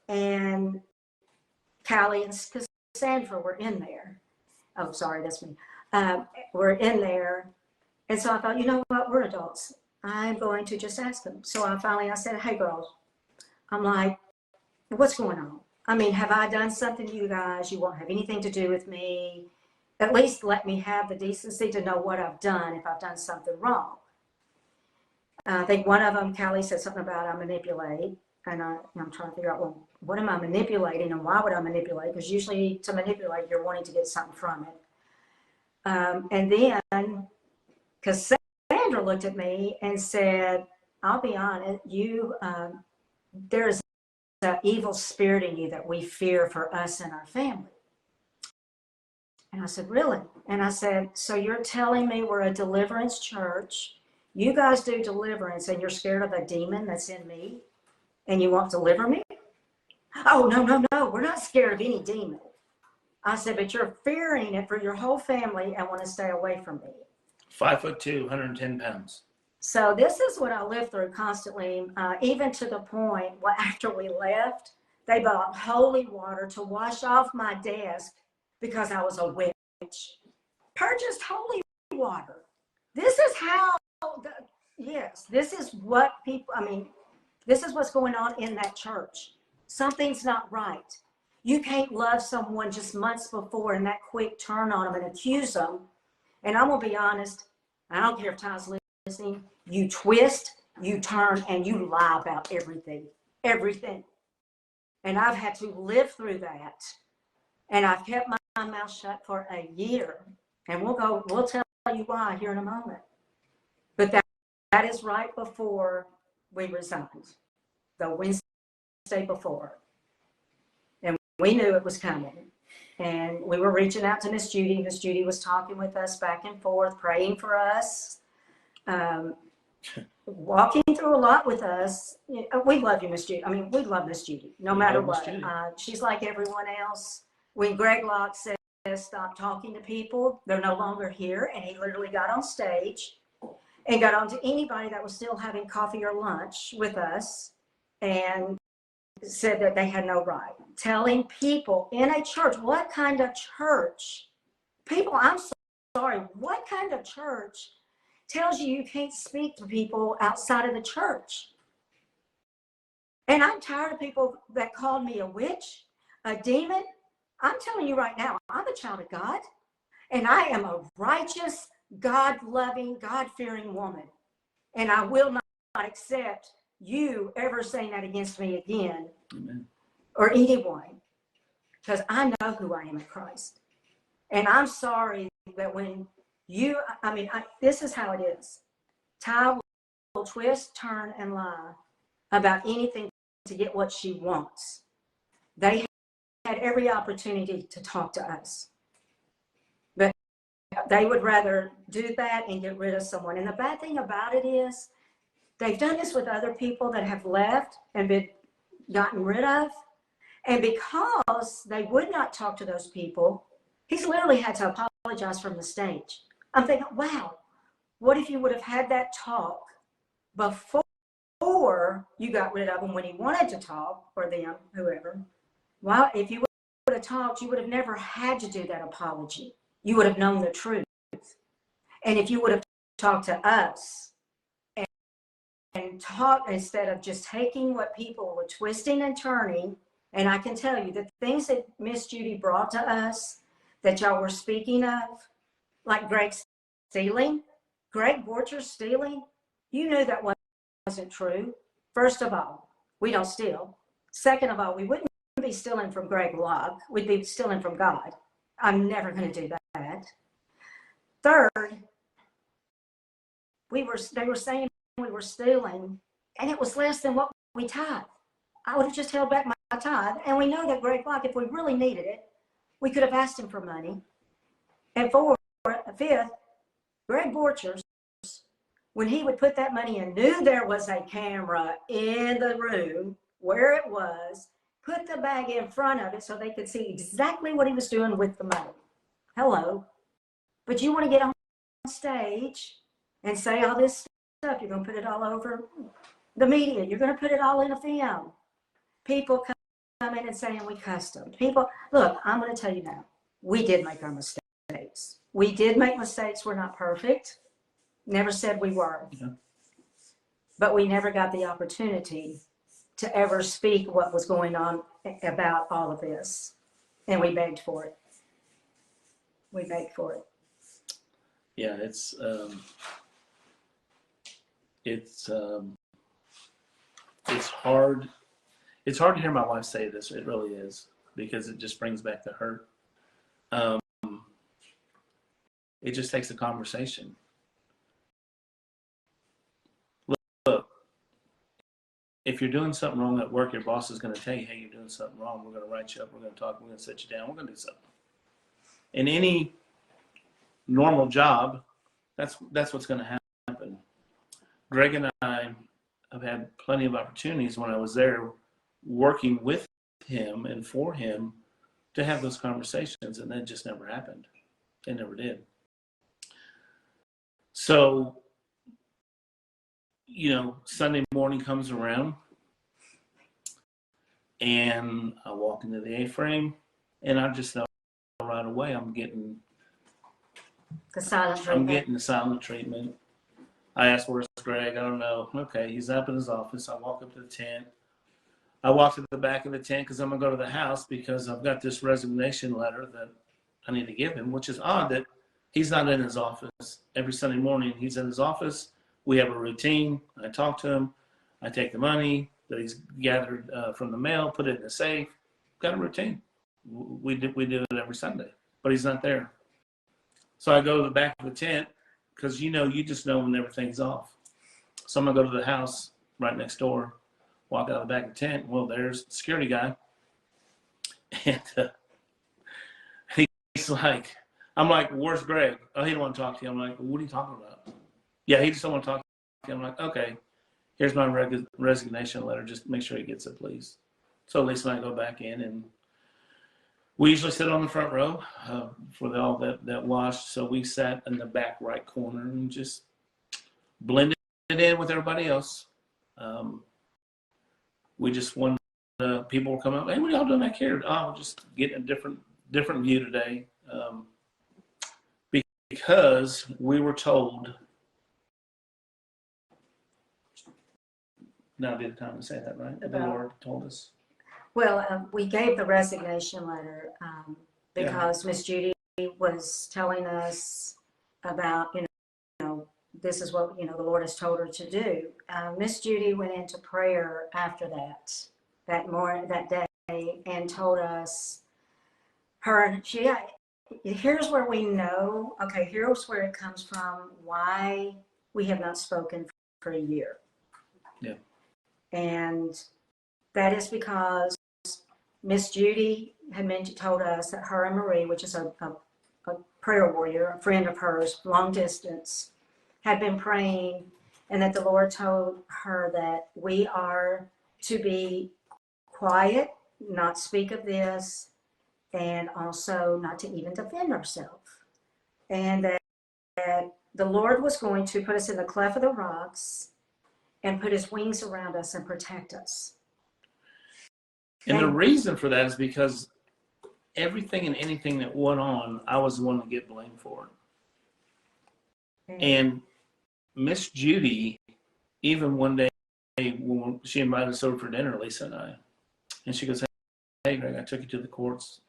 and Callie and Cassandra were in there. Oh, sorry, that's me. We're in there. And so I thought, you know what, we're adults. I'm going to just ask them. So I said, hey, girls, I'm like, what's going on? I mean, have I done something to you guys? You won't have anything to do with me. At least let me have the decency to know what I've done if I've done something wrong. I think one of them, Callie, said something about I manipulate. And I'm trying to figure out, well, what am I manipulating and why would I manipulate? Because usually to manipulate, you're wanting to get something from it. And then Cassandra looked at me and said, I'll be honest, there's an evil spirit in you that we fear for us and our family. And I said, really? And I said, so you're telling me we're a deliverance church, you guys do deliverance, and you're scared of a demon that's in me, and you won't deliver me? Oh, no, we're not scared of any demon. I said, but you're fearing it for your whole family and want to stay away from me. 5'2", 110 pounds. So this is what I lived through constantly, even to the point where after we left, they brought holy water to wash off my desk because I was a witch. Purchased holy water. This is how, this is what people, this is what's going on in that church. Something's not right. You can't love someone just months before and that quick turn on them and accuse them. And I'm going to be honest, I don't care if Ty's listening, you twist, you turn, and you lie about everything. Everything. And I've had to live through that. And I've kept my mouth shut for a year. And we'll tell you why here in a moment. But that is right before we resigned. The Wednesday before. And we knew it was coming. And we were reaching out to Miss Judy. Miss Judy was talking with us back and forth, praying for us, walking through a lot with us. We love you, Miss Judy. We love Miss Judy, no matter what. She's like everyone else. When Greg Locke says stop talking to people, they're no longer here. And he literally got on stage and got on to anybody that was still having coffee or lunch with us and said that they had no right. Telling people in a church, what kind of church? People, I'm sorry, what kind of church tells you can't speak to people outside of the church? And I'm tired of people that called me a witch, a demon. I'm telling you right now, I'm a child of God, and I am a righteous, God-loving, God-fearing woman. And I will not accept you ever saying that against me again. Amen. Or anyone, because I know who I am in Christ. And I'm sorry that when this is how it is. Ty will twist, turn, and lie about anything to get what she wants. They had every opportunity to talk to us. But they would rather do that and get rid of someone. And the bad thing about it is they've done this with other people that have left and been gotten rid of. And because they would not talk to those people, he's literally had to apologize from the stage. I'm thinking, wow, what if you would have had that talk before you got rid of him when he wanted to talk, or them, whoever? Well, if you would have talked, you would have never had to do that apology. You would have known the truth. And if you would have talked to us and talked instead of just taking what people were twisting and turning. And I can tell you the things that Miss Judy brought to us that y'all were speaking of, like Greg stealing, Greg Borcher stealing, you knew that wasn't true. First of all, we don't steal. Second of all, we wouldn't be stealing from Greg Locke. We'd be stealing from God. I'm never going to do that. Third, they were saying we were stealing, and it was less than what we tithe. I would have just held back my tithe. And we know that Greg Locke, if we really needed it, we could have asked him for money. And fifth, Greg Borcher, when he would put that money in, knew there was a camera in the room where it was, put the bag in front of it so they could see exactly what he was doing with the money. Hello. But you want to get on stage and say all this stuff. You're going to put it all over the media. You're going to put it all in a film. People come in and saying we cussed them. People, look, I'm going to tell you now. We did make our mistakes. We did make mistakes. We're not perfect. Never said we were. Yeah. But we never got the opportunity to ever speak what was going on about all of this. And we begged for it. We begged for it. Yeah, it's hard. It's hard to hear my wife say this. It really is, because it just brings back the hurt. It just takes a conversation. Look, if you're doing something wrong at work, your boss is going to tell you, hey, you're doing something wrong. We're going to write you up. We're going to talk. We're going to sit you down. We're going to do something. In any normal job, that's what's going to happen. Greg and I have had plenty of opportunities when I was there working with him and for him to have those conversations, and that just never happened. It never did. So, Sunday morning comes around, and I walk into the A-frame, and I just know right away I'm getting The silent treatment. I'm getting the silent treatment. I asked, where's Greg? I don't know. Okay, he's up in his office. I walk up to the tent. I walk to the back of the tent because I'm going to go to the house because I've got this resignation letter that I need to give him, which is odd that he's not in his office. Every Sunday morning, he's in his office. We have a routine. I talk to him. I take the money that he's gathered from the mail, put it in the safe. Got a routine. We do it every Sunday, but he's not there. So I go to the back of the tent because, you just know when everything's off. So I'm going to go to the house right next door, walk out of the back of the tent. Well, there's the security guy. And he's like, I'm like, where's Greg? Oh, he don't want to talk to you. I'm like, what are you talking about? Yeah, he just don't want to talk to you. I'm like, okay, here's my resignation letter. Just make sure he gets it, please. So Lisa and I go back in, and we usually sit on the front row for all that washed. So we sat in the back right corner and just blended in with everybody else. We just wanted people were coming up. Hey, what are y'all doing back here? Oh, just getting a different view today, because we were told. Now be the time to say that, right? The Lord told us. Well, we gave the resignation letter because Miss Judy was telling us about, this is what, the Lord has told her to do. Miss Judy went into prayer after that day, and told us here's where we know, okay, here's where it comes from, why we have not spoken for a year. Yeah. And that is because Miss Judy had told us that her and Marie, which is a prayer warrior, a friend of hers, long distance, had been praying, and that the Lord told her that we are to be quiet, not speak of this, and also not to even defend ourselves. And that the Lord was going to put us in the cleft of the rocks and put his wings around us and protect us. And the reason for that is because everything and anything that went on, I was the one to get blamed for it. And Miss Judy, even one day when she invited us over for dinner, Lisa and I, and she goes, hey, Greg, I took you to the courts.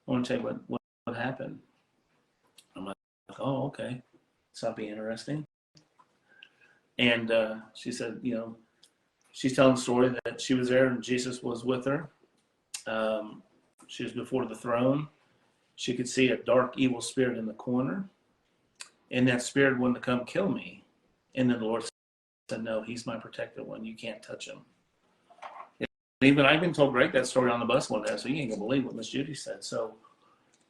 I want to tell you what happened. I'm like, oh, okay. So that'll be interesting. And she said, she's telling the story that she was there and Jesus was with her. She was before the throne. She could see a dark, evil spirit in the corner. And that spirit wanted to come kill me. And then the Lord said, no, he's my protected one. You can't touch him. And I even told Greg that story on the bus one day, so you ain't going to believe what Miss Judy said. So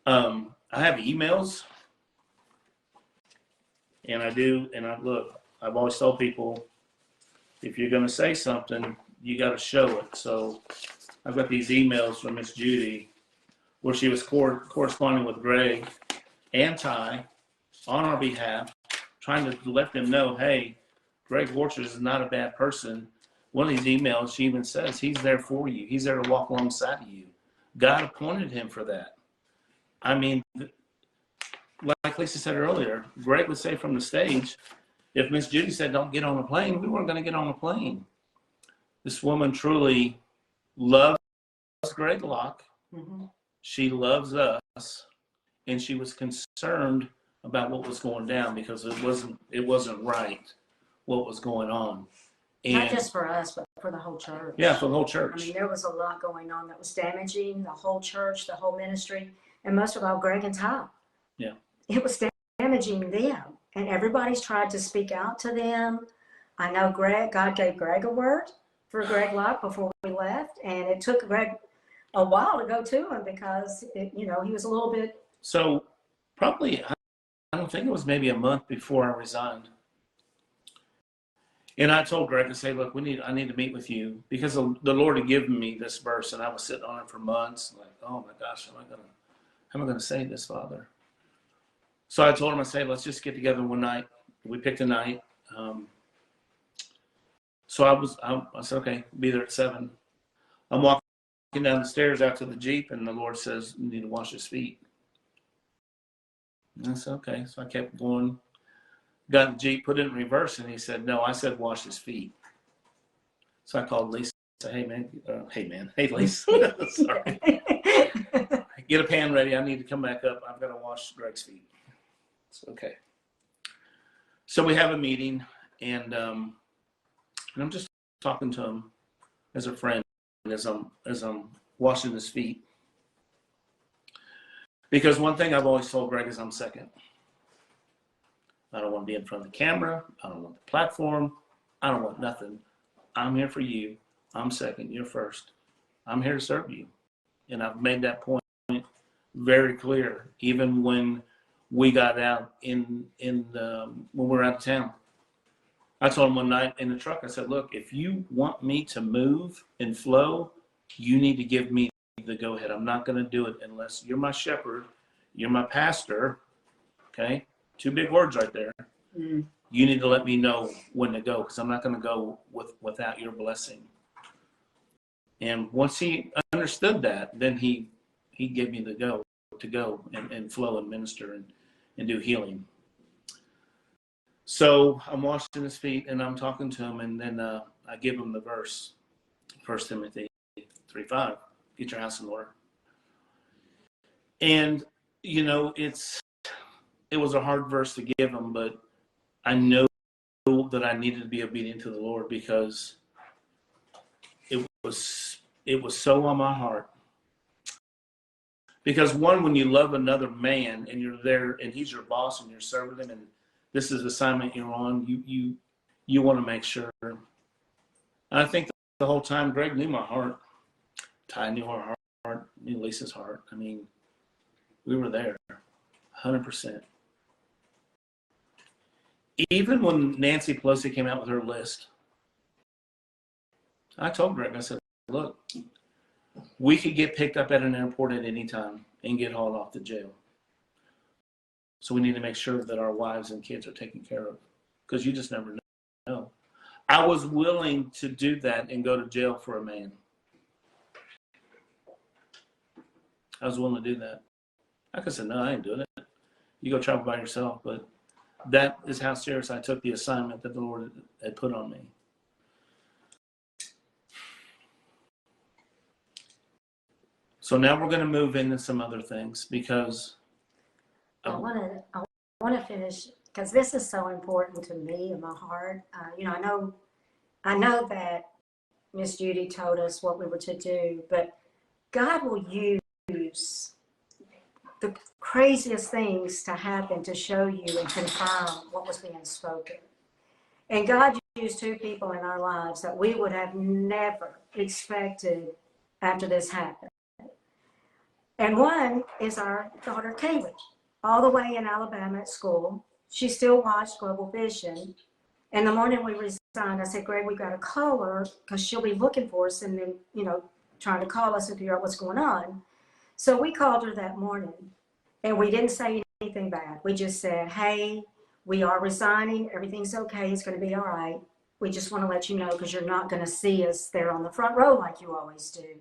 I have emails. And I've always told people, if you're going to say something, you got to show it. So I've got these emails from Miss Judy where she was corresponding with Greg, anti on our behalf, trying to let them know, hey, Greg Borcher is not a bad person. One of these emails, she even says, he's there for you. He's there to walk alongside of you. God appointed him for that. I mean, like Lisa said earlier, Greg would say from the stage, if Miss Judy said, don't get on a plane, we weren't going to get on a plane. This woman truly loves Greg Locke. Mm-hmm. She loves us. And she was concerned about what was going down because it wasn't right what was going on. And not just for us, but for the whole church. Yeah, for the whole church. I mean, there was a lot going on that was damaging the whole church, the whole ministry, and most of all, Greg and Ty. Yeah. It was damaging them, and everybody's tried to speak out to them. I know God gave Greg a word for Greg Locke before we left, and it took Greg a while to go to him because, he was a little bit. So probably, I don't think it was maybe a month before I resigned. And I told Greg to say, look, I need to meet with you because the Lord had given me this verse and I was sitting on it for months. Like, oh my gosh, how am I going to say this, Father? So I told him, I said, let's just get together one night. We picked a night. So I said, okay, be there at 7. I'm walking down the stairs out to the Jeep and the Lord says, you need to wash his feet. And I said, okay. So I kept going. Got the Jeep, put it in reverse, and he said, no, I said wash his feet. So I called Lisa. Said, hey, Lisa, sorry. Get a pan ready. I need to come back up. I've got to wash Greg's feet. So, okay. So we have a meeting, and I'm just talking to him as a friend as I'm washing his feet. Because one thing I've always told Greg is I'm second. I don't want to be in front of the camera. I don't want the platform. I don't want nothing. I'm here for you. I'm second. You're first. I'm here to serve you. And I've made that point very clear, even when we got out when we were out of town. I told him one night in the truck, I said, look, if you want me to move and flow, you need to give me the go-ahead. I'm not going to do it unless you're my shepherd, you're my pastor, okay? 2 big words right there. Mm. You need to let me know when to go because I'm not going to go without your blessing. And once he understood that, then he gave me the go to go and flow and minister and do healing. So I'm washing his feet and I'm talking to him, and then I give him the verse, 1 Timothy 3:5, get your house in order. And, it was a hard verse to give him, but I know that I needed to be obedient to the Lord because it was so on my heart. Because one, when you love another man and you're there and he's your boss and you're serving him and this is the assignment you're on, you want to make sure. And I think the whole time Greg knew my heart. Ty knew our heart, knew Lisa's heart. I mean, we were there 100%. Even when Nancy Pelosi came out with her list, I told Greg, I said, look, we could get picked up at an airport at any time and get hauled off to jail. So we need to make sure that our wives and kids are taken care of because you just never know. I was willing to do that and go to jail for a man. I was willing to do that. I could have said, no, I ain't doing it. You go travel by yourself, but that is how serious I took the assignment that the Lord had put on me. So now we're going to move into some other things because I want to finish because this is so important to me in my heart. I know that Miss Judy told us what we were to do, but God will use the craziest things to happen to show you and confirm what was being spoken. And God used 2 people in our lives that we would have never expected after this happened. And one is our daughter, Kaylee, all the way in Alabama at school. She still watched Global Vision. And the morning we resigned, I said, Greg, we got to call her because she'll be looking for us and then, trying to call us and figure out what's going on. So we called her that morning and we didn't say anything bad. We just said, hey, we are resigning. Everything's okay. It's going to be all right. We just want to let you know because you're not going to see us there on the front row like you always do.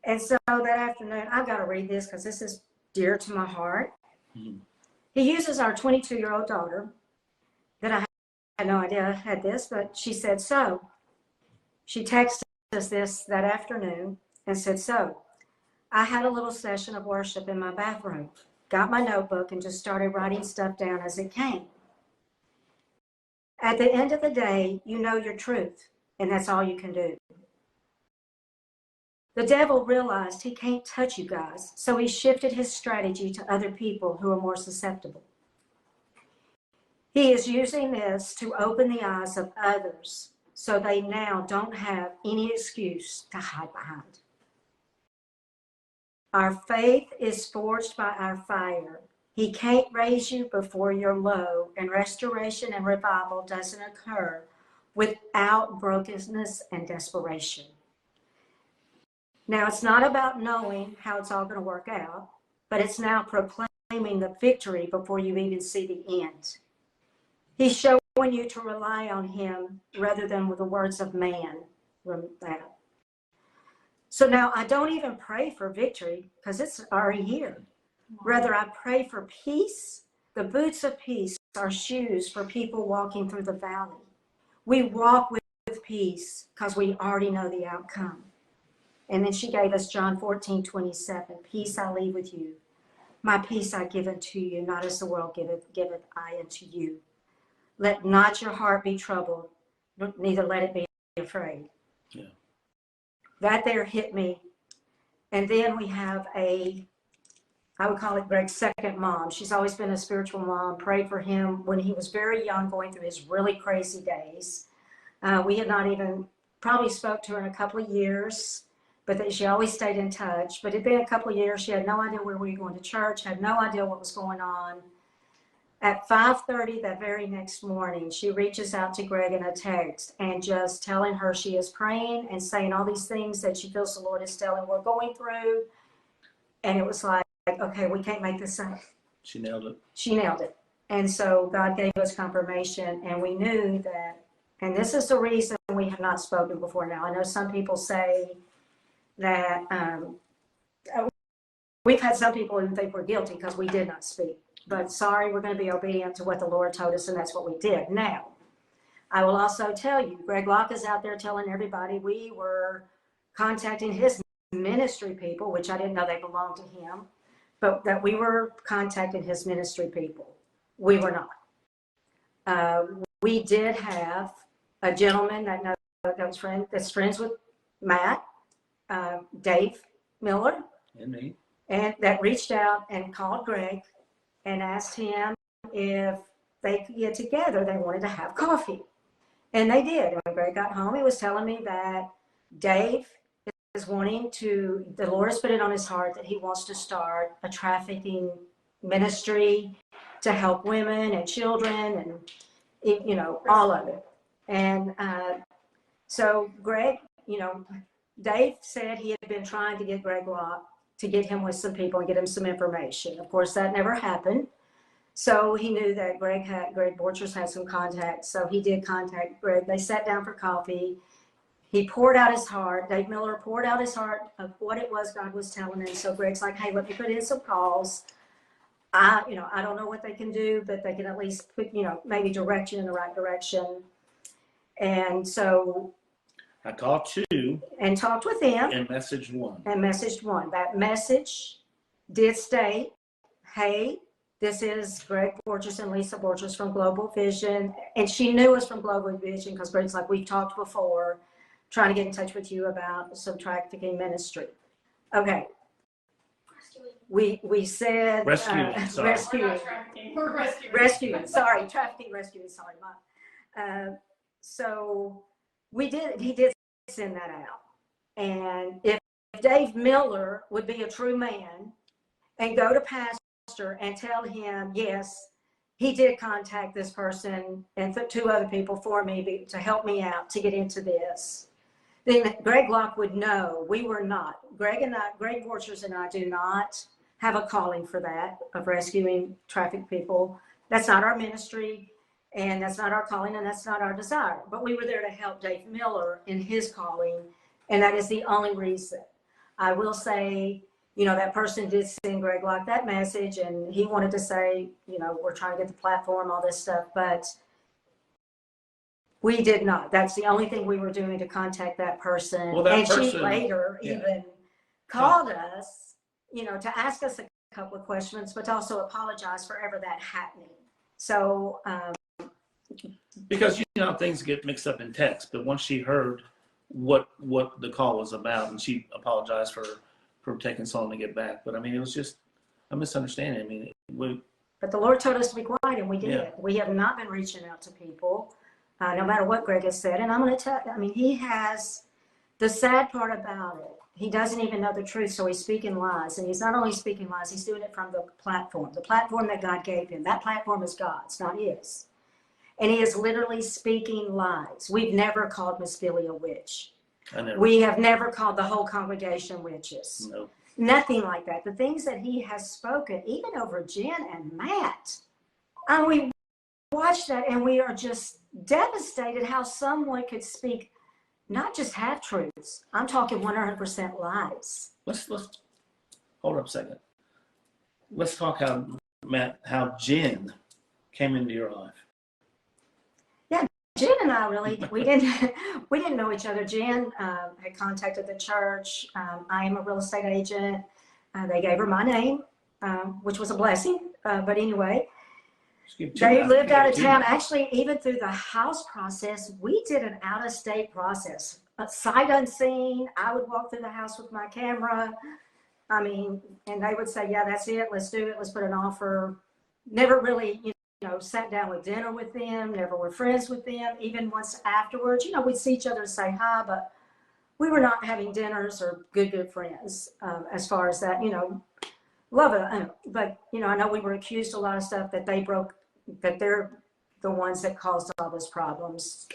And so that afternoon, I've got to read this because this is dear to my heart. Mhm. He uses our 22-year-old daughter that I had no idea had this, but she said, so. She texted us this that afternoon and said, so, I had a little session of worship in my bathroom, got my notebook and just started writing stuff down as it came. At the end of the day, you know your truth, and that's all you can do. The devil realized he can't touch you guys, so he shifted his strategy to other people who are more susceptible. He is using this to open the eyes of others so they now don't have any excuse to hide behind. Our faith is forged by our fire. He can't raise you before you're low, and restoration and revival doesn't occur without brokenness and desperation. Now, it's not about knowing how it's all going to work out, but it's now proclaiming the victory before you even see the end. He's showing you to rely on him rather than with the words of man. Remember that. So now I don't even pray for victory because it's already here. Rather, I pray for peace. The boots of peace are shoes for people walking through the valley. We walk with peace because we already know the outcome. And then she gave us John 14:27. Peace I leave with you. My peace I give unto you, not as the world giveth I unto you. Let not your heart be troubled, neither let it be afraid. Yeah. That there hit me. And then we have I would call it Greg's second mom. She's always been a spiritual mom, prayed for him when he was very young, going through his really crazy days. We had not even probably spoke to her in a couple of years, but that she always stayed in touch. But it'd been a couple of years. She had no idea where we were going to church, had no idea what was going on. At 5:30 that very next morning, she reaches out to Greg in a text and just telling her she is praying and saying all these things that she feels the Lord is telling we're going through. And it was like, okay, we can't make this up. She nailed it. She nailed it. And so God gave us confirmation, and we knew that, and this is the reason we have not spoken before now. I know some people say that we've had some people who think we're guilty because we did not speak. But sorry, we're going to be obedient to what the Lord told us, and that's what we did. Now, I will also tell you, Greg Locke is out there telling everybody we were contacting his ministry people, which I didn't know they belonged to him, but that we were contacting his ministry people. We were not. We did have a gentleman that's friends with Matt, Dave Miller, And me. and that reached out and called Greg and asked him if they could get together. They wanted to have coffee. And they did. And when Greg got home, he was telling me that Dave is wanting to, the Lord has put it on his heart that he wants to start a trafficking ministry to help women and children and, all of it. And so Greg, Dave said he had been trying to get Greg Locke to get him with some people and get him some information. Of course, that never happened. So he knew that Greg Borcher had some contacts. So he did contact Greg. They sat down for coffee. He poured out his heart. Dave Miller poured out his heart of what it was God was telling him. So Greg's like, hey, let me put in some calls. I don't know what they can do, but they can at least put, maybe direct you in the right direction. And so I called two and talked with him and messaged one. That message did state, hey, this is Greg Borcher and Lisa Borcher from Global Vision. And she knew us from Global Vision because Greg's like, we've talked before, trying to get in touch with you about some trafficking ministry. Okay. We said Rescuing, sorry. Rescuing. Sorry, trafficking, rescuing. Sorry, so he did send that out. And if Dave Miller would be a true man and go to pastor and tell him, yes, he did contact this person and two other people for me to help me out to get into this, then Greg Locke would know we were not. Greg Borchers and I do not have a calling for that, of rescuing trafficked people. That's not our ministry, and that's not our calling, and that's not our desire. But we were there to help Dave Miller in his calling, and that is the only reason. I will say, that person did send Greg Locke that message, and he wanted to say, we're trying to get the platform, all this stuff, but we did not. That's the only thing we were doing to contact that person. Well, that and person, she later even called us, to ask us a couple of questions, but to also apologize for ever that happening. So, because things get mixed up in text, but once she heard what the call was about, and she apologized for taking so long to get back. But I mean, it was just a misunderstanding. I mean, but the Lord told us to be quiet, and we did. Yeah. We have not been reaching out to people, no matter what Greg has said. And I'm going to tell. I mean, he has. The sad part about it, he doesn't even know the truth, so he's speaking lies. And he's not only speaking lies, he's doing it from the platform that God gave him. That platform is God's, not his. And he is literally speaking lies. We've never called Miss Billy a witch. We have never called the whole congregation witches. No. Nothing like that. The things that he has spoken, even over Jen and Matt, and we watch that and we are just devastated how someone could speak not just half truths. I'm talking 100% lies. Let's hold up a second. Let's talk how Jen came into your life. Jen and I we didn't know each other. Jen had contacted the church. I am a real estate agent. They gave her my name, which was a blessing. But anyway, they lived out of town. Actually, even through the house process, we did an out-of-state process. Sight unseen. I would walk through the house with my camera. I mean, and they would say, yeah, that's it. Let's do it. Let's put an offer. Never really, sat down with dinner with them, never were friends with them. Even once afterwards, we'd see each other and say hi, but we were not having dinners or good friends as far as that, love it. But, I know we were accused of a lot of stuff that that they're the ones that caused all those problems,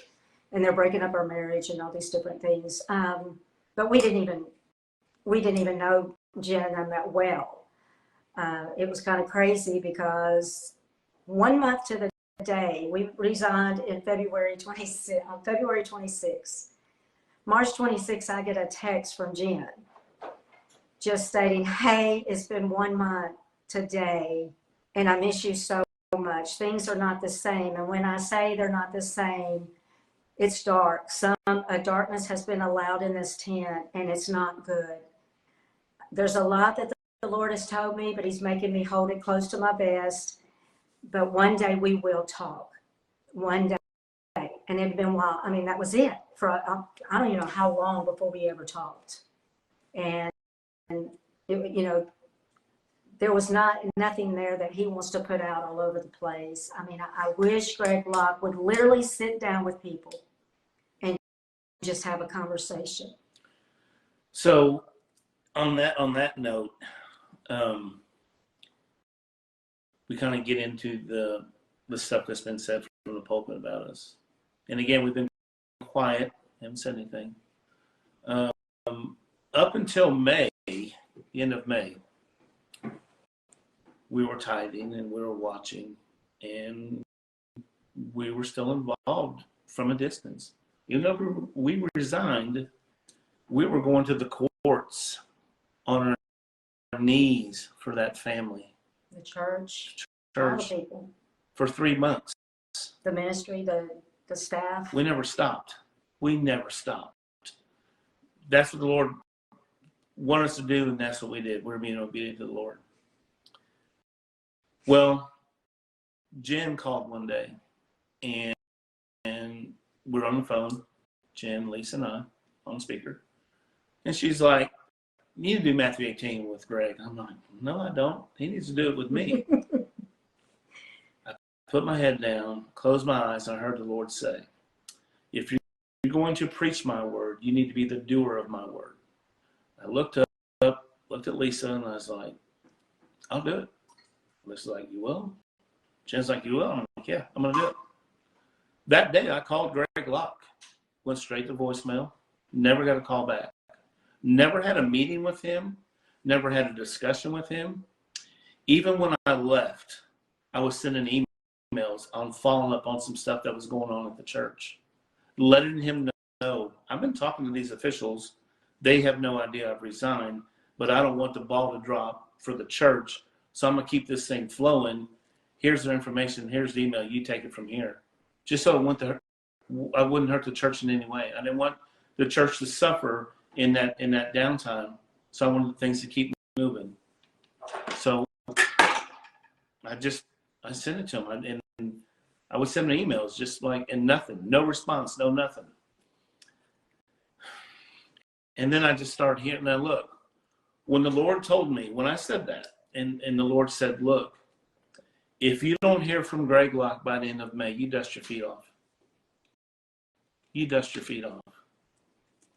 and they're breaking up our marriage and all these different things. But we didn't even know Jen and I that well. It was kind of crazy because 1 month to the day, we resigned in February 26th. March 26th, I get a text from Jen just stating, hey, it's been 1 month today, and I miss you so much. Things are not the same. And when I say they're not the same, it's dark. A darkness has been allowed in this tent, and it's not good. There's a lot that the Lord has told me, but he's making me hold it close to my vest. But one day we will talk. One day. And it had been a while. I mean, that was it. For I don't even know how long before we ever talked. And there was nothing there that he wants to put out all over the place. I mean, I wish Greg Locke would literally sit down with people and just have a conversation. So on that note, we kind of get into the stuff that's been said from the pulpit about us. And again, we've been quiet, haven't said anything. Up until May, the end of May, we were tithing and we were watching, and we were still involved from a distance. Even though we resigned, we were going to the courts on our knees for that family. The church, all the people. For 3 months. The ministry, the staff. We never stopped. That's what the Lord wanted us to do, and that's what we did. We're being obedient to the Lord. Well, Jen called one day, and we're on the phone, Jen, Lisa, and I, on speaker. And she's like, you need to do Matthew 18 with Greg. I'm like, no, I don't. He needs to do it with me. I put my head down, closed my eyes, and I heard the Lord say, if you're going to preach my word, you need to be the doer of my word. I looked at Lisa, and I was like, I'll do it. Lisa's like, you will? Jen's like, you will? I'm like, yeah, I'm going to do it. That day, I called Greg Locke. Went straight to voicemail. Never got a call back. Never had a meeting with him. Never had a discussion with him. Even when I left, I was sending emails on following up on some stuff that was going on at the church, letting him know, I've been talking to these officials. They have no idea I've resigned, but I don't want the ball to drop for the church. So I'm going to keep this thing flowing. Here's their information. Here's the email. You take it from here. Just so I wouldn't hurt the church in any way. I didn't want the church to suffer in that downtime. So I wanted things to keep moving. So I sent it to him, and I would send him emails just like, and nothing, no response, no nothing. And then I just started hearing, now look, when the Lord told me, when I said that, and the Lord said, look, if you don't hear from Greg Locke by the end of May, you dust your feet off. You dust your feet off.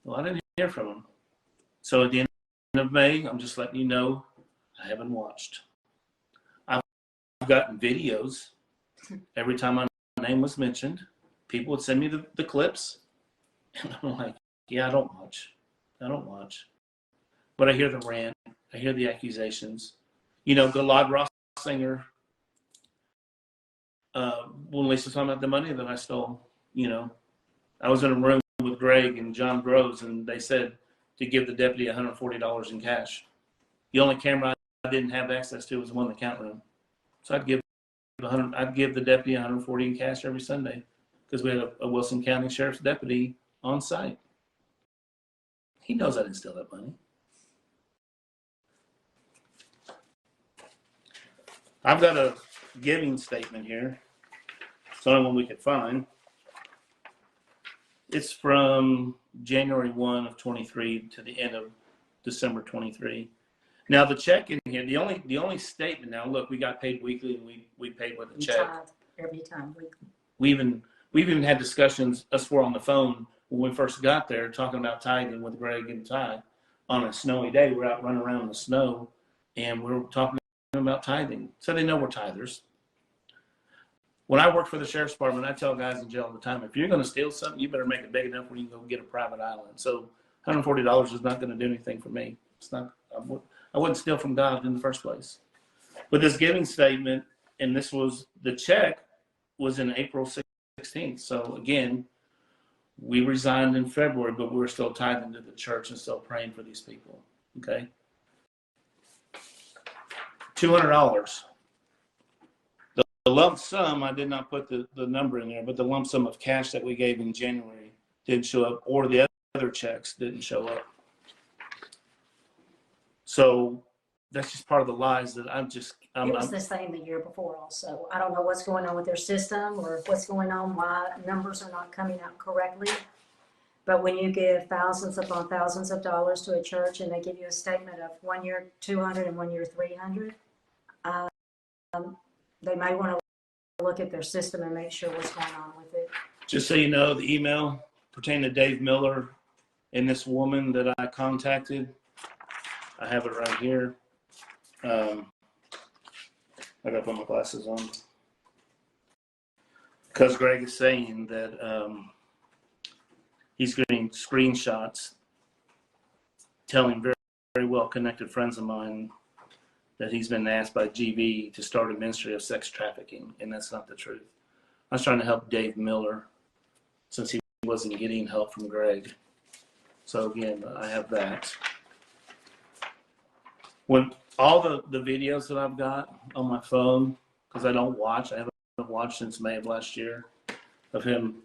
Well, I didn't hear from him. So at the end of May, I'm just letting you know, I haven't watched. I've gotten videos. Every time my name was mentioned, people would send me the clips. And I'm like, yeah, I don't watch. But I hear the rant. I hear the accusations. You know, the Lod Ross singer, when Lisa was talking about the money that I stole, you know, I was in a room with Greg and John Groves, and they said to give the deputy $140 in cash. The only camera I didn't have access to was the one in the count room. So I'd give the deputy $140 in cash every Sunday because we had a Wilson County Sheriff's deputy on site. He knows I didn't steal that money. I've got a giving statement here. It's the only one we could find. It's from January 1 of 23 to the end of December 23. Now the check in here, the only statement. Now look, we got paid weekly, and we paid with a check. Every time weekly. We've even had discussions, us four on the phone when we first got there, talking about tithing with Greg and Ty on a snowy day. We're out running around in the snow, and we're talking about tithing. So they know we're tithers. When I worked for the sheriff's department, I tell guys in jail all the time, if you're going to steal something, you better make it big enough where you can go get a private island. So $140 is not going to do anything for me. It's not. I wouldn't steal from God in the first place. But this giving statement, and this was the check, was in April 16th. So again, we resigned in February, but we were still tithing to the church and still praying for these people. Okay, $200. The lump sum, I did not put the number in there, but the lump sum of cash that we gave in January didn't show up, or the other checks didn't show up. So that's just part of the lies that It was the same the year before also. I don't know what's going on with their system or what's going on, why numbers are not coming out correctly. But when you give thousands upon thousands of dollars to a church and they give you a statement of 1 year 200 and 1 year 300, they may want to look at their system and make sure what's going on with it. Just so you know, the email pertaining to Dave Miller and this woman that I contacted, I have it right here. I got to put my glasses on. Because Greg is saying that he's getting screenshots telling very, very well-connected friends of mine that he's been asked by GV to start a ministry of sex trafficking, and that's not the truth. I was trying to help Dave Miller since he wasn't getting help from Greg. So again, I have that. When all the videos that I've got on my phone, because I don't watch, I haven't watched since May of last year, of him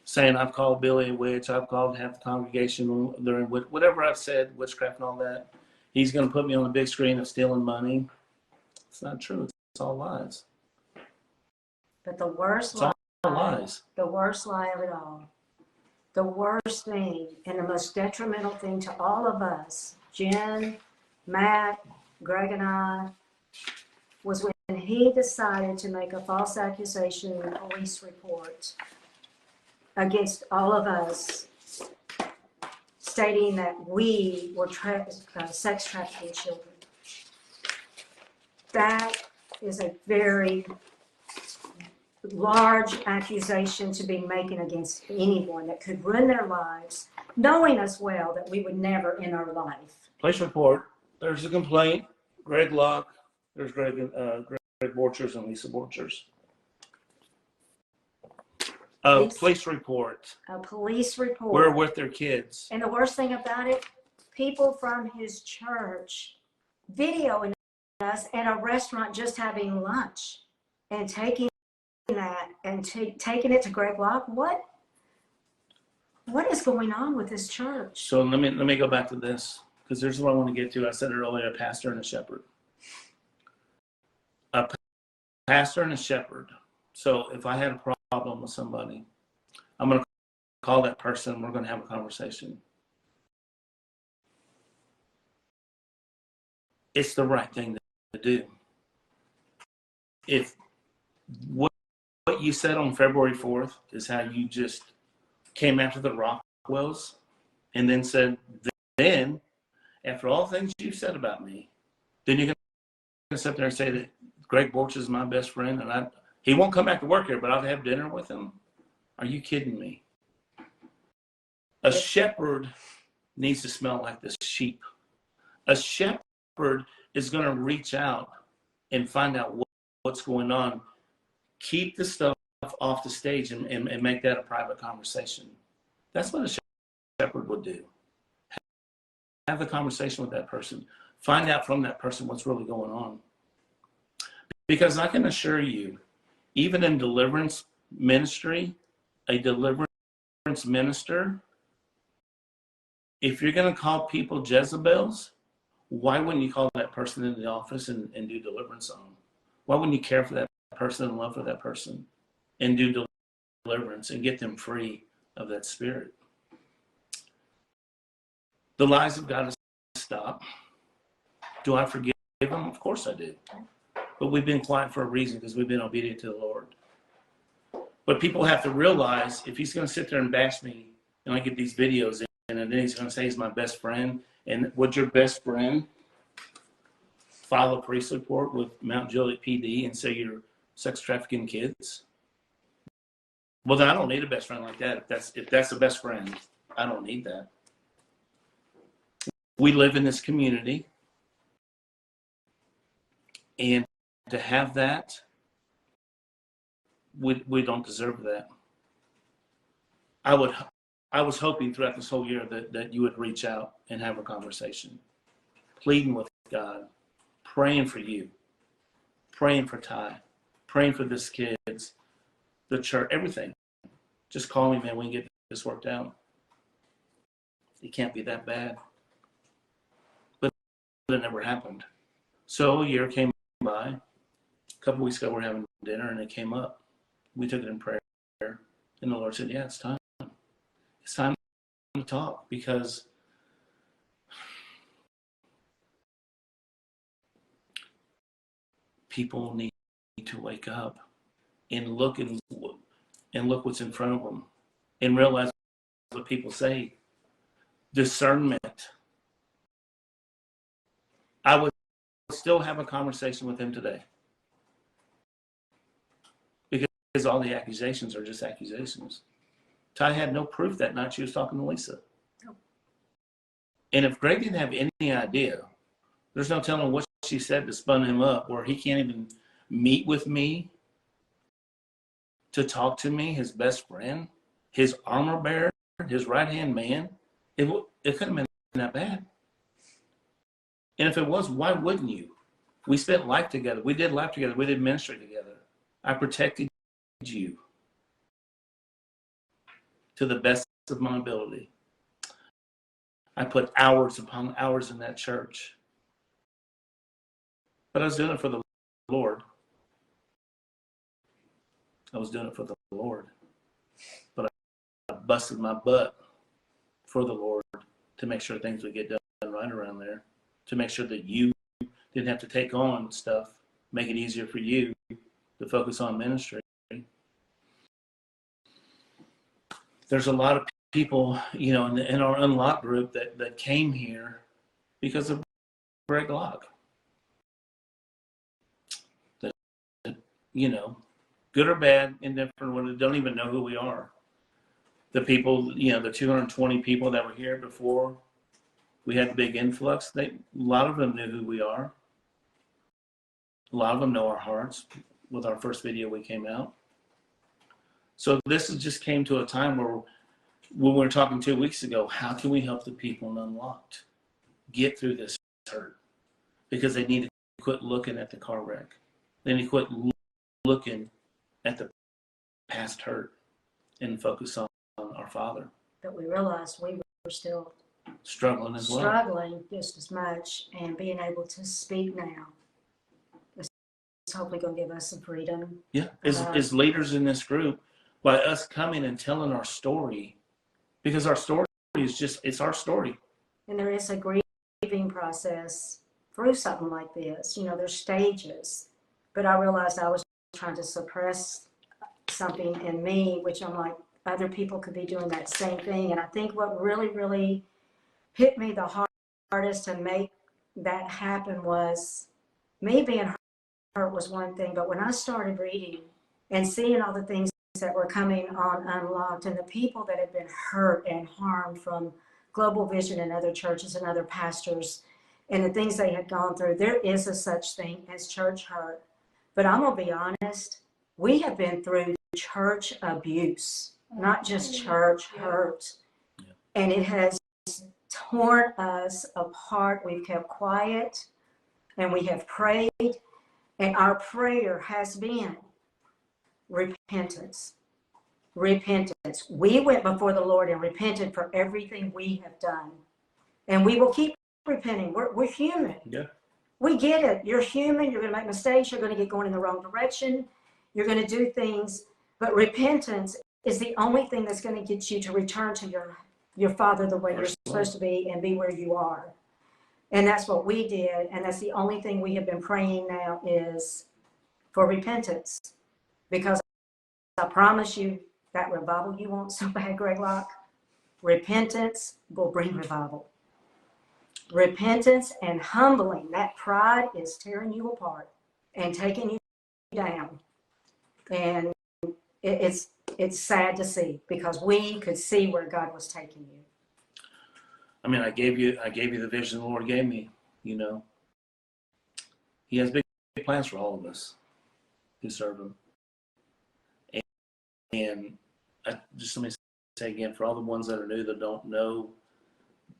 saying I've called Billy a witch, I've called half the congregation during whatever I've said, witchcraft and all that. He's going to put me on the big screen of stealing money. It's not true. It's all lies. But the worst lie, the worst lie of it all, the worst thing and the most detrimental thing to all of us, Jen, Matt, Greg, and I, was when he decided to make a false accusation in a police report against all of us, stating that we were sex trafficking children. That is a very large accusation to be making against anyone that could ruin their lives, knowing as well that we would never in our life. Police report. There's a complaint. Greg Locke There's Greg Borchers and Lisa Borchers. Police report. A police report. We're with their kids. And the worst thing about it, people from his church videoing us in a restaurant just having lunch and taking that and taking it to Greg Locke. What is going on with this church? So let me go back to this, because there's what I want to get to. I said it earlier, a pastor and a shepherd. A pastor and a shepherd. So if I had a problem with somebody, I'm going to call that person. We're going to have a conversation. It's the right thing to do. If what you said on February 4th is how you just came after the Rockwells and then said, then after all the things you said about me, then you're going to sit there and say that Greg Borch is my best friend and he won't come back to work here, but I'll have dinner with him? Are you kidding me? A shepherd needs to smell like this sheep. A shepherd is going to reach out and find out what's going on. Keep the stuff off the stage and make that a private conversation. That's what a shepherd would do. Have the conversation with that person. Find out from that person what's really going on. Because I can assure you, even in deliverance ministry, a deliverance minister, if you're going to call people Jezebels, why wouldn't you call that person in the office and do deliverance on them? Why wouldn't you care for that person and love for that person and do deliverance and get them free of that spirit? The lies have got to stop. Do I forgive them? Of course I do. But we've been quiet for a reason, because we've been obedient to the Lord. But people have to realize, if he's going to sit there and bash me and I get these videos in, and then he's going to say he's my best friend, and would your best friend file a police report with Mount Juliet PD and say you're sex trafficking kids? Well, then I don't need a best friend like that. If that's the best friend, I don't need that. We live in this community, and to have that, we don't deserve that. I was hoping throughout this whole year that you would reach out and have a conversation, pleading with God, praying for you, praying for Ty, praying for this kids, the church, everything. Just call me, man. We can get this worked out. It can't be that bad. But it never happened. So a year came by. A couple weeks ago, we're having dinner, and it came up. We took it in prayer, and the Lord said, yeah, it's time. It's time to talk, because people need to wake up and look what's in front of them and realize what people say. Discernment. I would still have a conversation with him today, because all the accusations are just accusations. Ty had no proof that night she was talking to Lisa. No. And if Greg didn't have any idea, there's no telling what she said to spun him up, or he can't even meet with me to talk to me, his best friend, his armor bearer, his right-hand man. It couldn't have been that bad. And if it was, why wouldn't you? We spent life together. We did life together. We did ministry together. I protected you to the best of my ability. I put hours upon hours in that church. But I was doing it for the Lord. I was doing it for the Lord. But I busted my butt for the Lord to make sure things would get done right around there, to make sure that you didn't have to take on stuff, make it easier for you to focus on ministry. There's a lot of people, in our Unlock group that came here because of Greg Locke. That, good or bad, indifferent, don't even know who we are. The people, the 220 people that were here before we had the big influx, a lot of them knew who we are. A lot of them know our hearts with our first video we came out. So this just came to a time where, when we were talking 2 weeks ago, how can we help the people in Unlocked get through this hurt? Because they need to quit looking at the car wreck. They need to quit looking at the past hurt and focus on our Father. But we realized we were still Struggling as well. struggling just as much, and being able to speak now is hopefully going to give us some freedom. Yeah, as leaders in this group, by us coming and telling our story, because our story is just, it's our story. And there is a grieving process through something like this. You know, there's stages. But I realized I was trying to suppress something in me, which I'm like, other people could be doing that same thing. And I think what really, really hit me the hardest to make that happen was me being hurt was one thing, but when I started reading and seeing all the things that were coming on Unlocked and the people that had been hurt and harmed from Global Vision and other churches and other pastors and the things they had gone through, there is a such thing as church hurt. But I'm going to be honest, we have been through church abuse, not just church hurt. And it has torn us apart. We've kept quiet and we have prayed, and our prayer has been repentance. Repentance. We went before the Lord and repented for everything we have done, and we will keep repenting. We're human. Yeah. We get it. You're human. You're going to make mistakes. You're going to get going in the wrong direction. You're going to do things, but repentance is the only thing that's going to get you to return to your Father the way you're supposed to be and be where you are. And that's what we did. And that's the only thing we have been praying now is for repentance. Because I promise you, that revival you want so bad, Greg Locke, repentance will bring revival. Repentance and humbling, that pride is tearing you apart and taking you down. And it's sad to see, because we could see where God was taking you. I mean, I gave you the vision the Lord gave me, you know. He has big plans for all of us who serve him. And just let me say again, for all the ones that are new that don't know,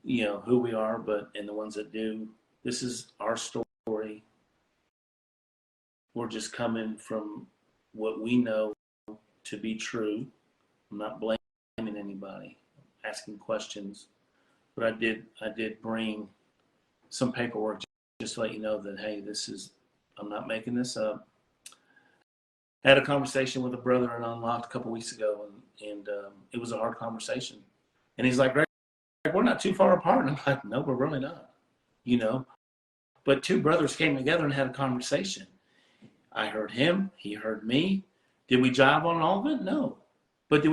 you know, who we are, and the ones that do, this is our story. We're just coming from what we know to be true. I'm not blaming anybody, asking questions, but I did bring some paperwork just to let you know that, hey, I'm not making this up. I had a conversation with a brother in Unlocked a couple weeks ago, and it was a hard conversation. And he's like, Greg, we're not too far apart. And I'm like, no, we're really not, you know. But two brothers came together and had a conversation. I heard him, he heard me. Did we jive on all of it? No. But did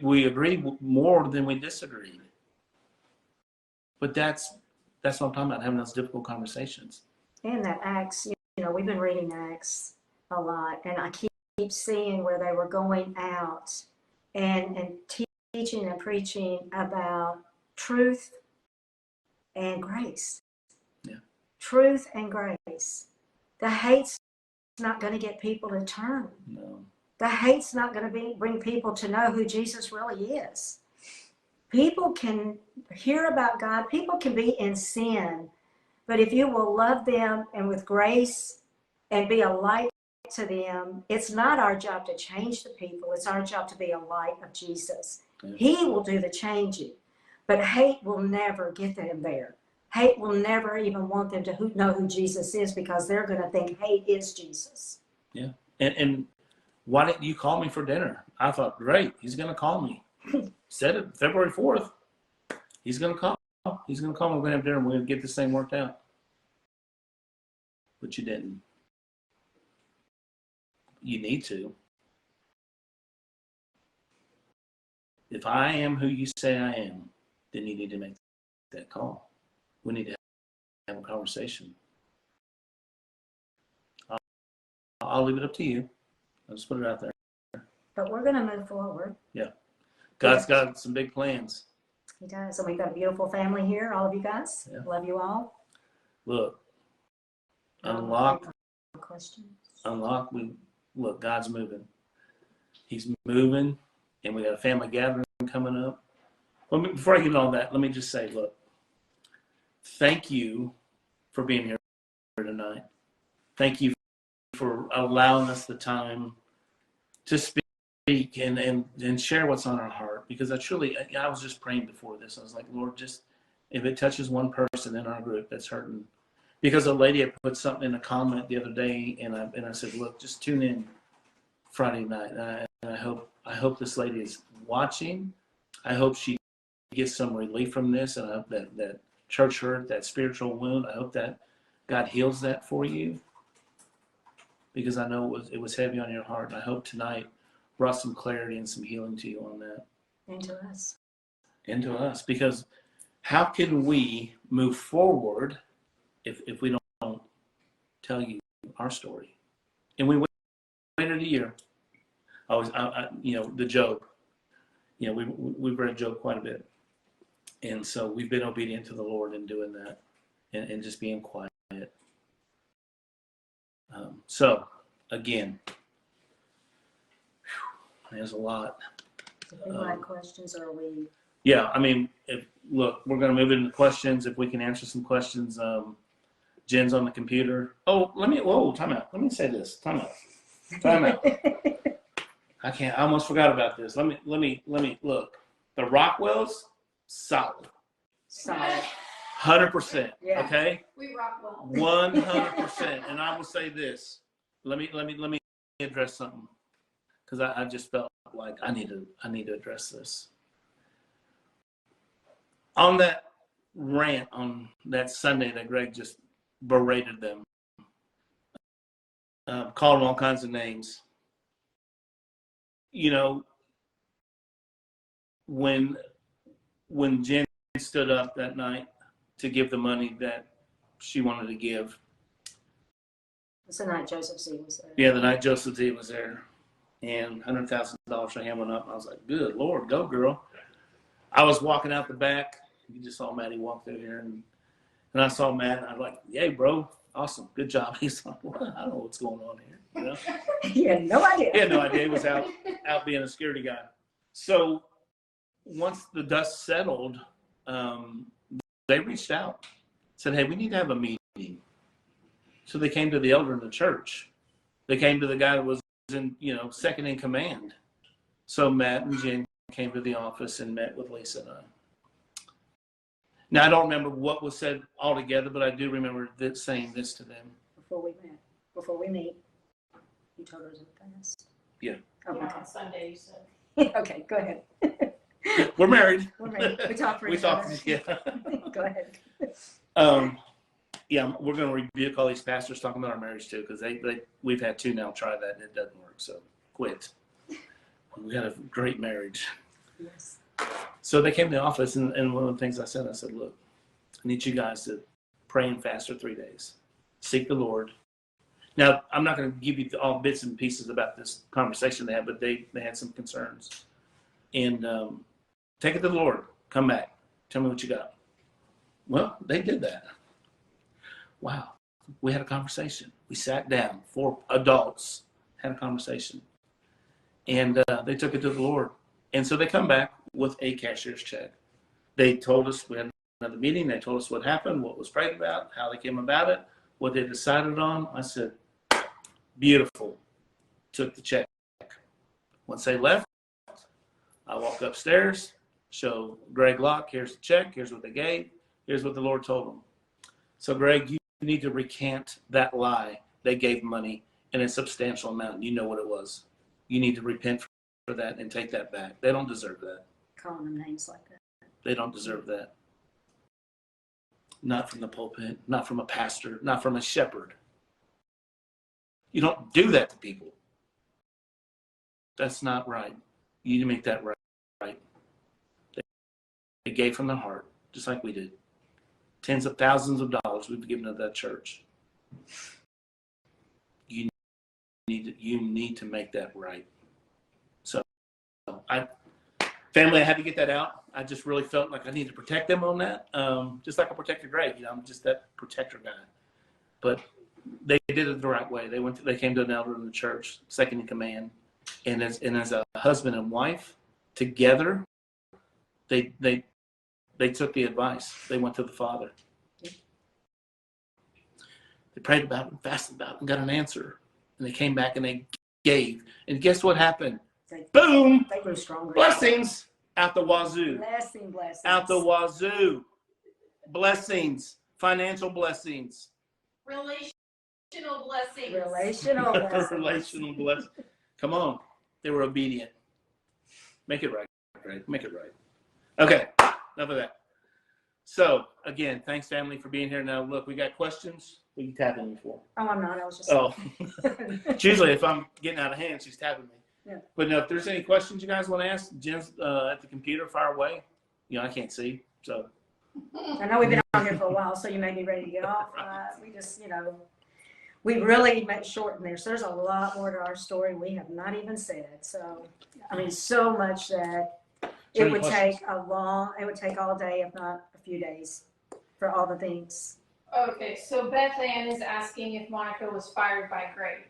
we agreed more than we disagreed. But that's what I'm talking about, having those difficult conversations. And that Acts, you know, we've been reading Acts a lot, and I keep seeing where they were going out and teaching and preaching about truth and grace. Yeah. Truth and grace. The hate's not going to get people to turn. No. The hate's not going to bring people to know who Jesus really is. People can hear about God. People can be in sin. But if you will love them and with grace and be a light to them, it's not our job to change the people. It's our job to be a light of Jesus. Yeah. He will do the changing. But hate will never get them there. Hate will never even want them to know who Jesus is, because they're going to think hate is Jesus. Yeah. And why didn't you call me for dinner? I thought, great, he's going to call me. Said it February 4th. He's going to call. He's going to call me. We're going to have dinner. We're going to get this thing worked out. But you didn't. You need to. If I am who you say I am, then you need to make that call. We need to have a conversation. I'll leave it up to you. I'll just put it out there. But we're going to move forward. Yeah. God's got some big plans. He does. And we've got a beautiful family here, all of you guys. Yeah. Love you all. Look, Unlocked questions. Unlock. Look, God's moving. He's moving, and we got a family gathering coming up. Before I get on that, let me just say, look, thank you for being here tonight. Thank you for allowing us the time to speak and share what's on our heart. Because I was just praying before this. I was like, Lord, just if it touches one person in our group that's hurting. Because a lady had put something in a comment the other day, and I said, look, just tune in Friday night. And I hope this lady is watching. I hope she gets some relief from this, and I hope that church hurt, that spiritual wound, I hope that God heals that for you, because I know it was heavy on your heart, and I hope tonight brought some clarity and some healing to you on that. And to us. Because how can we move forward if we don't tell you our story? And we waited a year. The Job. We've read Job quite a bit. And so we've been obedient to the Lord in doing that and just being quiet. So, again, there's a lot. If we have questions, or we... Yeah, I mean, we're going to move into questions. If we can answer some questions, Jen's on the computer. Time out. Let me say this. Time out. I almost forgot about this. Let me look. The Rockwells, solid. 100%. Yeah. Okay? We rock well. 100%. And I will say this. Let me address something, because I just felt like I need to address this. On that rant on that Sunday that Greg just berated them, called them all kinds of names. When Jen stood up that night to give the money that she wanted to give. It's the night Joseph Z was there. Yeah, the night Joseph Z was there. And $100,000 for him went up. I was like, good Lord, go girl. I was walking out the back. You just saw Matty walk through here. And I saw Matt, and I was like, yay, bro. Awesome. Good job. He's like, well, I don't know what's going on here. He had no idea. He had no idea. He was out being a security guy. So once the dust settled, they reached out, said, hey, we need to have a meeting. So they came to the elder in the church. They came to the guy that was second in command. So Matt and Jen came to the office and met with Lisa and I. Now, I don't remember what was said altogether, but I do remember saying this to them. Before we meet, you told us in the past. Yeah. Oh, Yeah, okay. on Sunday, you said. Okay, go ahead. We're married. We're married. We talk for each talk, other. yeah. Go ahead. Yeah, we're going to rebuke all these pastors talking about our marriage too, because we've had two now try that and it doesn't work. So quit. We had a great marriage. Yes. So they came to the office, and one of the things I said, look, I need you guys to pray and fast for 3 days. Seek the Lord. Now, I'm not going to give you all bits and pieces about this conversation they had, but they had some concerns. And take it to the Lord. Come back. Tell me what you got. Well, they did that. Wow. We had a conversation. We sat down, 4 adults, had a conversation. And they took it to the Lord. And so they come back with a cashier's check. They told us, we had another meeting, they told us what happened, what was prayed about, how they came about it, what they decided on. I said, beautiful. Took the check. Once they left, I walk upstairs, show Greg Locke, here's the check, here's what they gave, here's what the Lord told them. So Greg, you need to recant that lie. They gave money in a substantial amount. You know what it was. You need to repent for that and take that back. They don't deserve that. Calling them names like that. They don't deserve that. Not from the pulpit, not from a pastor, not from a shepherd. You don't do that to people. That's not right. You need to make that right. They gave from their heart, just like we did. Tens of thousands of dollars we've given to that church. You need to make that right. So, family, I had to get that out. I just really felt like I need to protect them on that, just like I protected Greg. I'm just that protector guy. But they did it the right way. They came to an elder in the church, second in command, and as a husband and wife together, they took the advice. They went to the Father. They prayed about it and fasted about it and got an answer. And they came back and they gave. And guess what happened? Boom! They grew stronger. Blessings out the wazoo. Blessings. Out the wazoo. Blessings. Financial blessings. Relational blessings. Relational blessings. Relational blessings. Come on. They were obedient. Make it right, Greg. Make it right. Okay. Enough of that. So, again, thanks, family, for being here. Now, look, we got questions. What are you tapping me for? Oh, I'm not. I was just. Oh. It's usually if I'm getting out of hand, she's tapping me. Yeah. But no, if there's any questions you guys want to ask, Jen's at the computer, fire away. You know, I can't see, so. I know we've been on here for a while, so you may be ready to get off. We just, we really shortened there. So there's a lot more to our story we have not even said. So, I mean, so much that it would take all day, if not a few days, for all the things. Okay, so Beth Ann is asking if Monica was fired by Greg.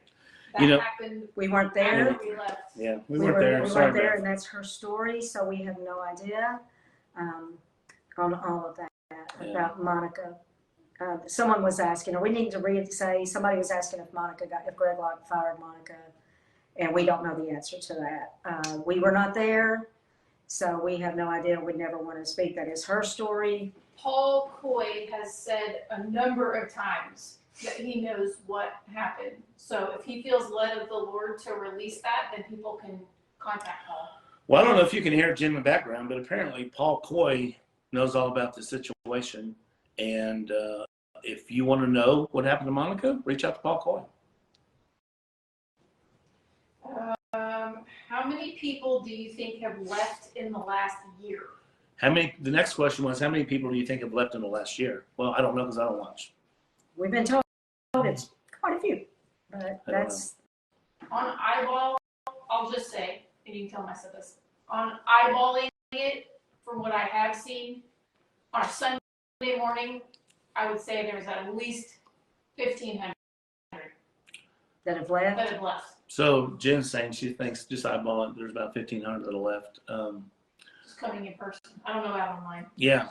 That happened. We weren't there. After we left. Yeah, we weren't there. We Sorry, weren't there, Beth. and that's her story. So we have no idea on all of that about Monica. Someone was asking, or we need to say somebody was asking if Greg Locke fired Monica, and we don't know the answer to that. We were not there, so we have no idea. We'd never want to speak. That is her story. Paul Coy has said a number of times that he knows what happened. So if he feels led of the Lord to release that, then people can contact Paul. Well, I don't know if you can hear Jim in the background, but apparently Paul Coy knows all about the situation. And if you want to know what happened to Monica, reach out to Paul Coy. How many people do you think have left in the last year? The next question was, how many people do you think have left in the last year? Well, I don't know because I don't watch. We've been told it's quite a few, but that's On eyeball, I'll just say, and you can tell myself this, on eyeballing it, from what I have seen, on a Sunday morning, I would say there's at least 1,500 that have left. that have left. So Jen's saying she thinks, just eyeballing, there's about 1,500 that are left. Just coming in person. I don't know out online. Yeah.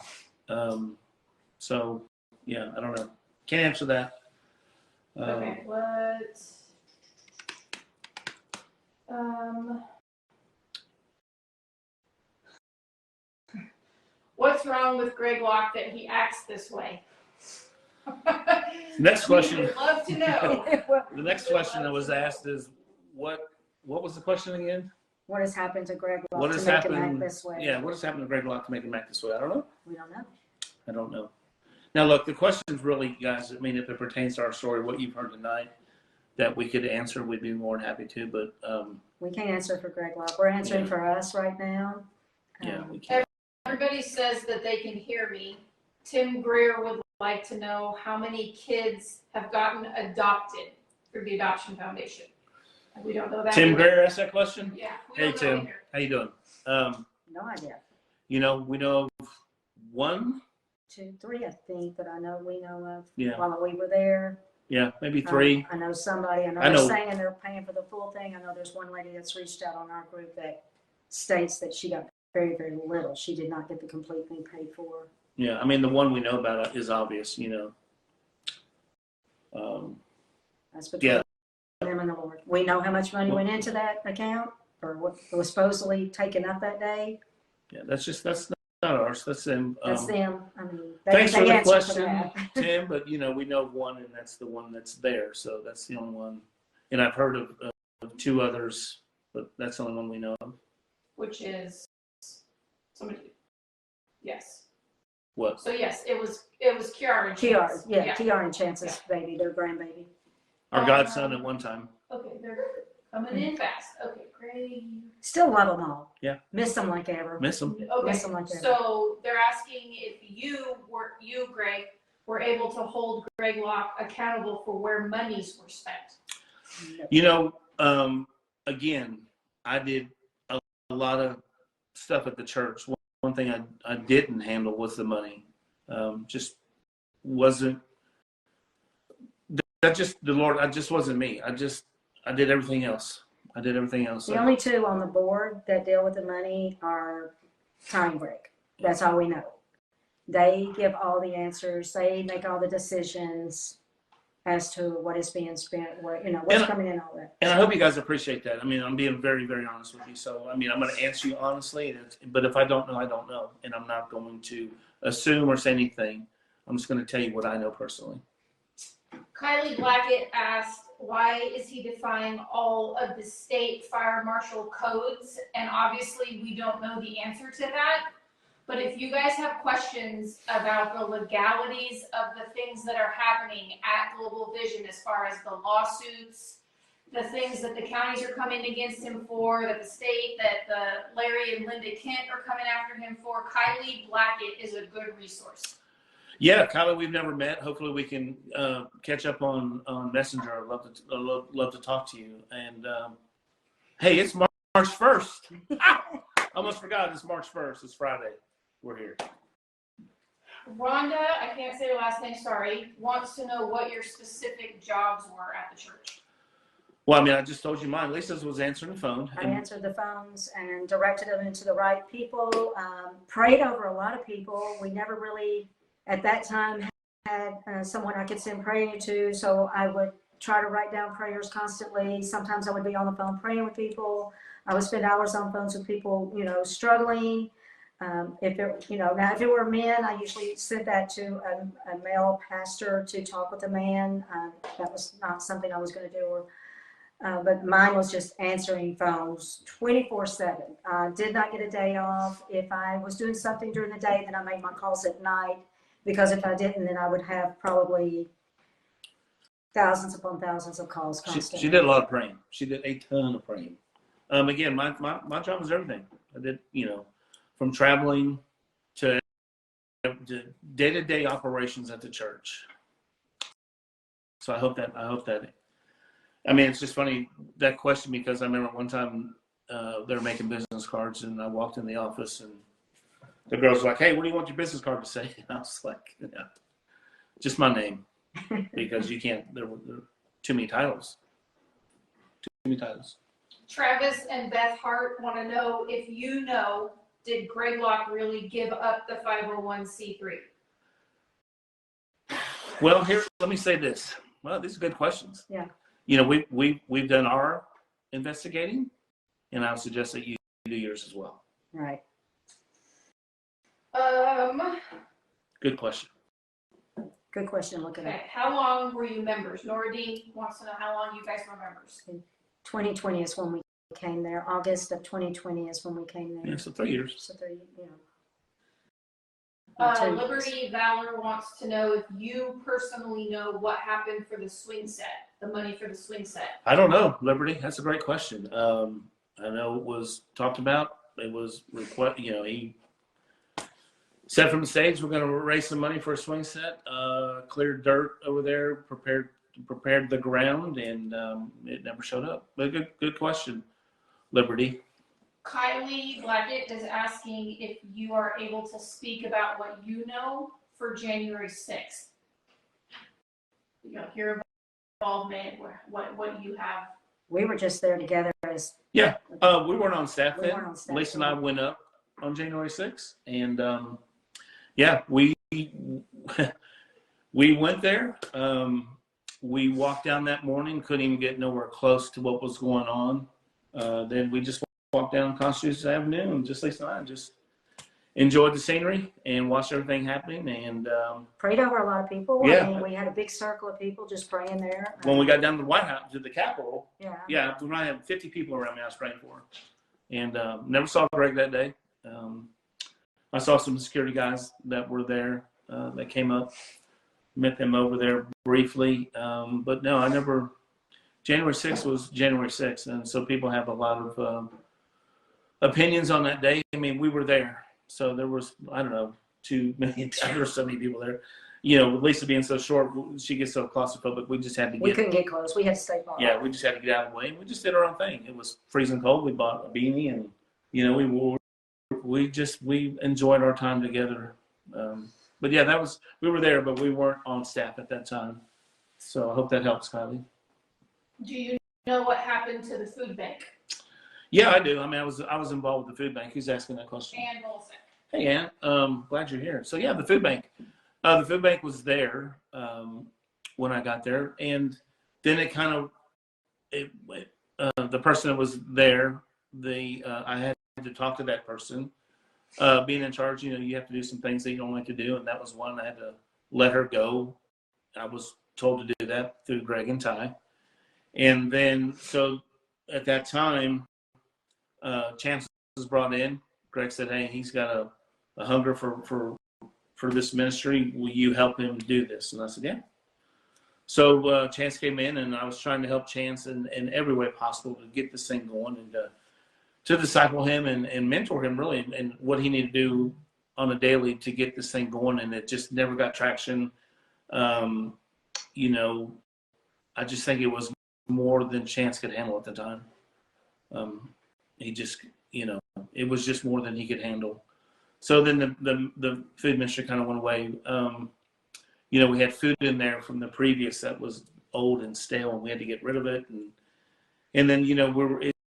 So, yeah, I don't know. Can't answer that. Okay, what's wrong with Greg Locke that he acts this way? Next question. We would love to know. The next question that was asked is, what was the question again? What has happened to Greg Locke What to has make him happened? act this way? Yeah, what has happened to Greg Locke to make him act this way? I don't know. We don't know. I don't know. Now, look, the questions really, guys, I mean, if it pertains to our story, what you've heard tonight, that we could answer, we'd be more than happy to. But We can't answer for Greg Locke. We're answering for us right now. yeah, we can't. Everybody says that they can hear me. Tim Greer would like to know how many kids have gotten adopted through the Adoption Foundation. We don't know that. Tim either. Greer asked that question? Yeah. We Hey, don't know Tim. either. How you doing? No idea. We know of one. 2, 3, I think, that we know of Yeah. while we were there. Yeah, maybe 3. I know somebody. I know they're saying they're paying for the full thing. I know there's one lady that's reached out on our group that states that she got very, very little. She did not get the complete thing paid for. Yeah, I mean, the one we know about is obvious, That's between Yeah. them and the Lord. We know how much money went into that account, or what was supposedly taken up that day. Yeah, that's not ours. That's them. That's them. I mean, Thanks for the answered question, that. Tim. But we know of one, and that's the one that's there. So that's the only one. And I've heard of 2 others, but that's the only one we know of. Which is somebody. Yes. What? So yes, it was Kiara. and Kiara, Chance. yeah, Kiara and Chance's baby, their grandbaby. Our godson at one time. Okay, they're coming in fast. Okay, great. Still love them all. Yeah. Miss them like ever. Miss them. Okay, Miss them like ever. so they're asking if you, Greg, were able to hold Greg Locke accountable for where monies were spent. Again, I did a lot of stuff at the church. One thing I didn't handle was the money. Just wasn't. that just the Lord. I just wasn't me. I did everything else. The only two on the board that deal with the money are Time Brick. That's all we know. They give all the answers. They make all the decisions as to what is being spent, where, what's coming in, all that. And I hope you guys appreciate that. I mean, I'm being very, very honest with you. So, I mean, I'm going to answer you honestly. But if I don't know, I don't know. And I'm not going to assume or say anything. I'm just going to tell you what I know personally. Kylie Blackett asked, why is he defying all of the state fire marshal codes? And obviously, we don't know the answer to that. But if you guys have questions about the legalities of the things that are happening at Global Vision, as far as the lawsuits, the things that the counties are coming against him for, that the state, that the Larry and Linda Kent are coming after him for, Kylie Blackett is a good resource. Yeah, Kylie, we've never met. Hopefully, we can catch up on Messenger. I'd love to talk to you. And hey, it's March 1st. Almost forgot it's March 1st. It's Friday. We're here. Rhonda, I can't say your last name, sorry, wants to know what your specific jobs were at the church. Well, I mean, I just told you mine. Lisa's was answering the phone. I answered the phones and directed them into the right people, prayed over a lot of people. We never really, at that time, had someone I could send prayer to, so I would try to write down prayers constantly. Sometimes I would be on the phone praying with people. I would spend hours on phones with people, struggling. If it were men, I usually sent that to a male pastor to talk with a man. That was not something I was going to do. But mine was just answering phones 24/7. Did not get a day off. If I was doing something during the day, then I made my calls at night, because if I didn't, then I would have probably thousands upon thousands of calls constantly. She did a lot of praying. She did a ton of praying. Again, my job was everything. I did, from traveling to day-to-day operations at the church. So I hope that, I mean, it's just funny, that question, because I remember one time they were making business cards, and I walked in the office, and the girls were like, hey, what do you want your business card to say? And I was like, just my name, because you can't, there were too many titles. Travis and Beth Hart want to know if did Greg Locke really give up the 501c3? Well, here, let me say this. Well, these are good questions. Yeah. We've done our investigating, and I would suggest that you do yours as well. Right. Good question. Good question. Look at it. Okay. How long were you members? Nora D wants to know how long you guys were members. 2020 is when we came there. August of 2020 is when we came there. Yeah, so 3 years. So 3, 2 Liberty Valor wants to know if you personally know what happened for the swing set, the money for the swing set. I don't know, Liberty. That's a great question. I know it was talked about. It was he said from the stage, we're going to raise some money for a swing set, cleared dirt over there, prepared the ground, and it never showed up. But good question, Liberty. Kylie Blackett is asking if you are able to speak about what you know for January 6th. Your involvement, what you have. We were just there together as. Yeah, we weren't on staff We then. weren't on staff Lisa and then. I went up on January 6th, and yeah, we went there. We walked down that morning, couldn't even get nowhere close to what was going on. Then we just walked down Constitution Avenue, and just Lisa and I just enjoyed the scenery and watched everything happening. And Prayed over a lot of people. Yeah. I mean, we had a big circle of people just praying there. when we got down to the White House, to the Capitol, Yeah. we might have 50 people around me I was praying for. And never saw Greg that day. I saw some security guys that were there that came up, met them over there briefly. But no, I never. January 6th was January 6th, and so people have a lot of opinions on that day. I mean, we were there, so there was, I don't know, 2 million, there were so many people there. With Lisa being so short, she gets so claustrophobic. We just had to We couldn't get close. We had to stay far. Yeah, we just had to get out of the way, and we just did our own thing. It was freezing cold. We bought a beanie, and we enjoyed our time together. But yeah, we were there, but we weren't on staff at that time. So I hope that helps, Kylie. Do you know what happened to the food bank? Yeah, I do. I mean, I was involved with the food bank. Who's asking that question? Ann Wilson. Hey, Ann. Glad you're here. So yeah, the food bank. The food bank was there when I got there, and then it kind of the person that was there. I had to talk to that person. Being in charge, you have to do some things that you don't like to do, and that was one. I had to let her go. I was told to do that through Greg and Ty, and then so at that time, Chance was brought in. Greg said, "Hey, he's got a hunger for this ministry. Will you help him do this?" And I said, "Yeah." So Chance came in, and I was trying to help Chance in every way possible to get this thing going and to disciple him and mentor him really and what he needed to do on a daily to get this thing going. And it just never got traction. I just think it was more than Chance could handle at the time. He just, it was just more than he could handle. So then the food ministry kind of went away. We had food in there from the previous that was old and stale, and we had to get rid of it. And then,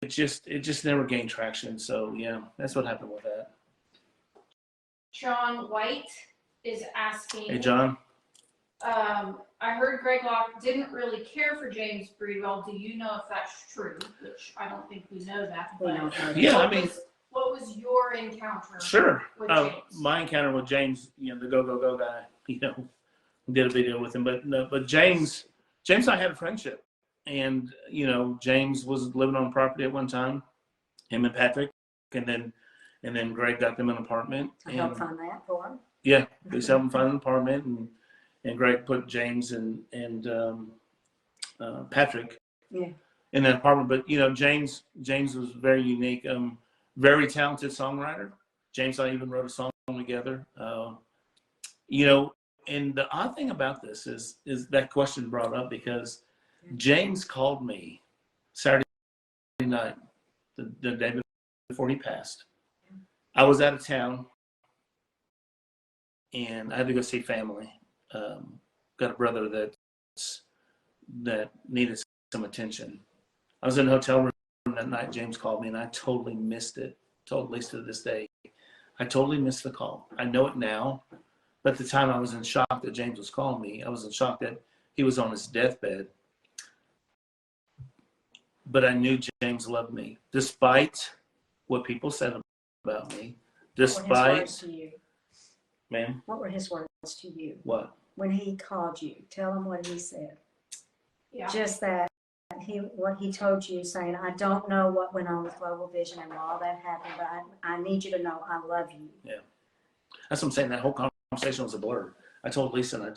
it just never gained traction. So yeah, that's what happened with that. John White is asking. Hey, John. I heard Greg Locke didn't really care for James Breedwell. Do you know if that's true? Which I don't think we know that. But Yeah, what was your encounter? Sure. With James? My encounter with James, the go guy, did a video with him. But James and I had a friendship. And, James was living on property at one time, him and Patrick. And then Greg got them an apartment. I helped find that for him. Yeah, they helped him find an apartment. And Greg put James and Patrick in that apartment. But, James was very unique, very talented songwriter. James and I even wrote a song together. And the odd thing about this is that question brought up because James called me Saturday night, the day before he passed. I was out of town, and I had to go see family. Got a brother that needed some attention. I was in a hotel room that night. James called me, and I totally missed it. Totally, to this day, I totally missed the call. I know it now, but at the time I was in shock that James was calling me. I was in shock that he was on his deathbed. But I knew James loved me, despite what people said about me. Despite. What were his words to you? Ma'am? What were his words to you? What? When he called you, tell him what he said. Yeah. Just that what he told you, saying, I don't know what went on with Global Vision and all that happened, but I need you to know I love you. Yeah. That's what I'm saying. That whole conversation was a blur. I told Lisa, and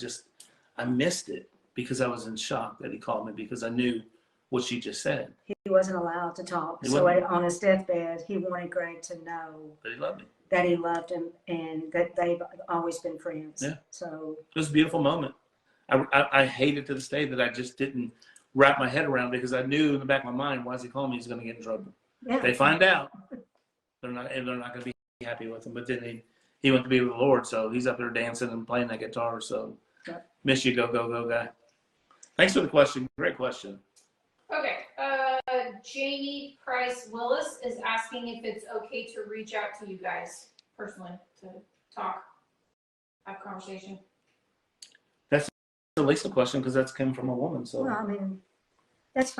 I missed it because I was in shock that he called me because I knew what she just said. He wasn't allowed to talk. On his deathbed, he wanted Greg to know that he loved me. That he loved him and that they've always been friends. Yeah. So it was a beautiful moment. I hate it to this day that I just didn't wrap my head around because I knew in the back of my mind, why is he calling me? He's going to get in trouble. Yeah. If they find out, they're not going to be happy with him. But then he went to be with the Lord, so he's up there dancing and playing that guitar. So miss you, go guy. Thanks for the question. Great question. Okay. Jamie Price Willis is asking if it's okay to reach out to you guys personally to talk, have conversation. That's a Lisa question because that's came from a woman. So well, I mean, that's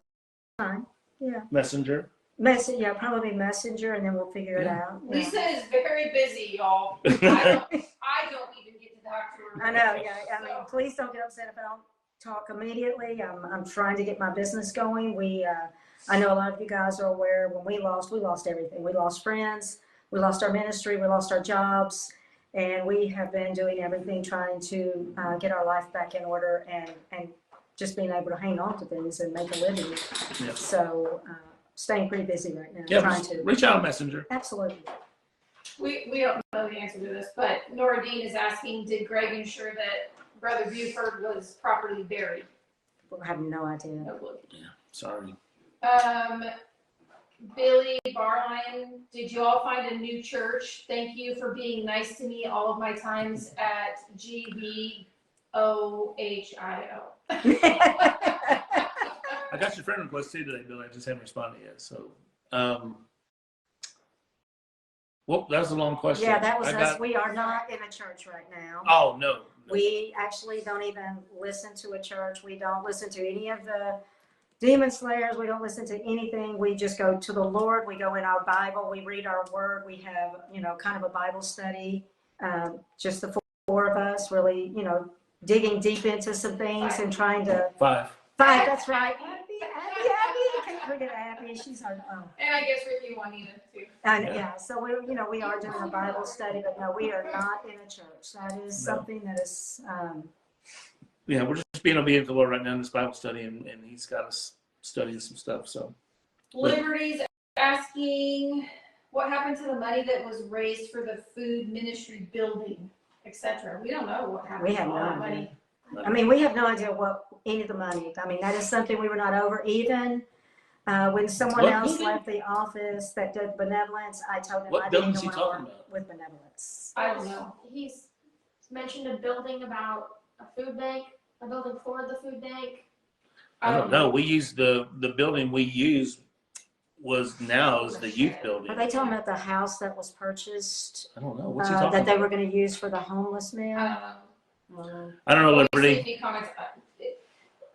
fine. Yeah. Messenger. Yeah, probably Messenger, and then we'll figure it out. Yeah. Lisa is very busy, y'all. I don't even get to talk to her. I know. Yeah. I mean, please don't get upset if I don't talk immediately. I'm trying to get my business going. I know a lot of you guys are aware when we lost everything. We lost friends, we lost our ministry, we lost our jobs, and we have been doing everything trying to get our life back in order and just being able to hang on to things and make a living. Yeah. So staying pretty busy right now. Yeah, trying to reach out on Messenger. Absolutely. We don't know the answer to this, but Nora Dean is asking, did Greg ensure that Brother Buford was properly buried? I have no idea. No clue. Yeah, sorry. Billy Barline, did you all find a new church? Thank you for being nice to me all of my times at GBOHIO. I got your friend request too today, Billy. I just haven't responded yet. So, well, that was a long question. Yeah, that was I us. got- We are not in a church right now. Oh, no. We actually don't even listen to a church. We don't listen to any of the demon slayers. We don't listen to anything. We just go to the Lord. We go in our Bible. We read our word. We have, kind of a Bible study. Just the four of us really, digging deep into some things and trying to. Five. That's right. Abby. Can't forget Abby. She's our. And I guess Ricky Juanita too. Yeah. So we are doing a Bible study, but no, we are not in a church. That is something that is. Yeah, we're just being obedient to the Lord right now in this Bible study, and He's got us studying some stuff. So, Liberty's asking what happened to the money that was raised for the food ministry building, etc. We don't know what happened We have to all no that money. idea. I mean, we have no idea what any of the money. I mean, that is something we were not over. Even when someone What else building? left the office that did benevolence, I told them I what didn't building's he want to talking work about? with benevolence. I don't know. He's mentioned a building about a food bank, a building for the food bank. I don't know. We use the building we use now is the youth building. Are they talking about the house that was purchased I don't know. What's he talking that they about? were going to use for the homeless man? I don't know, Let me see Liberty. if he comments.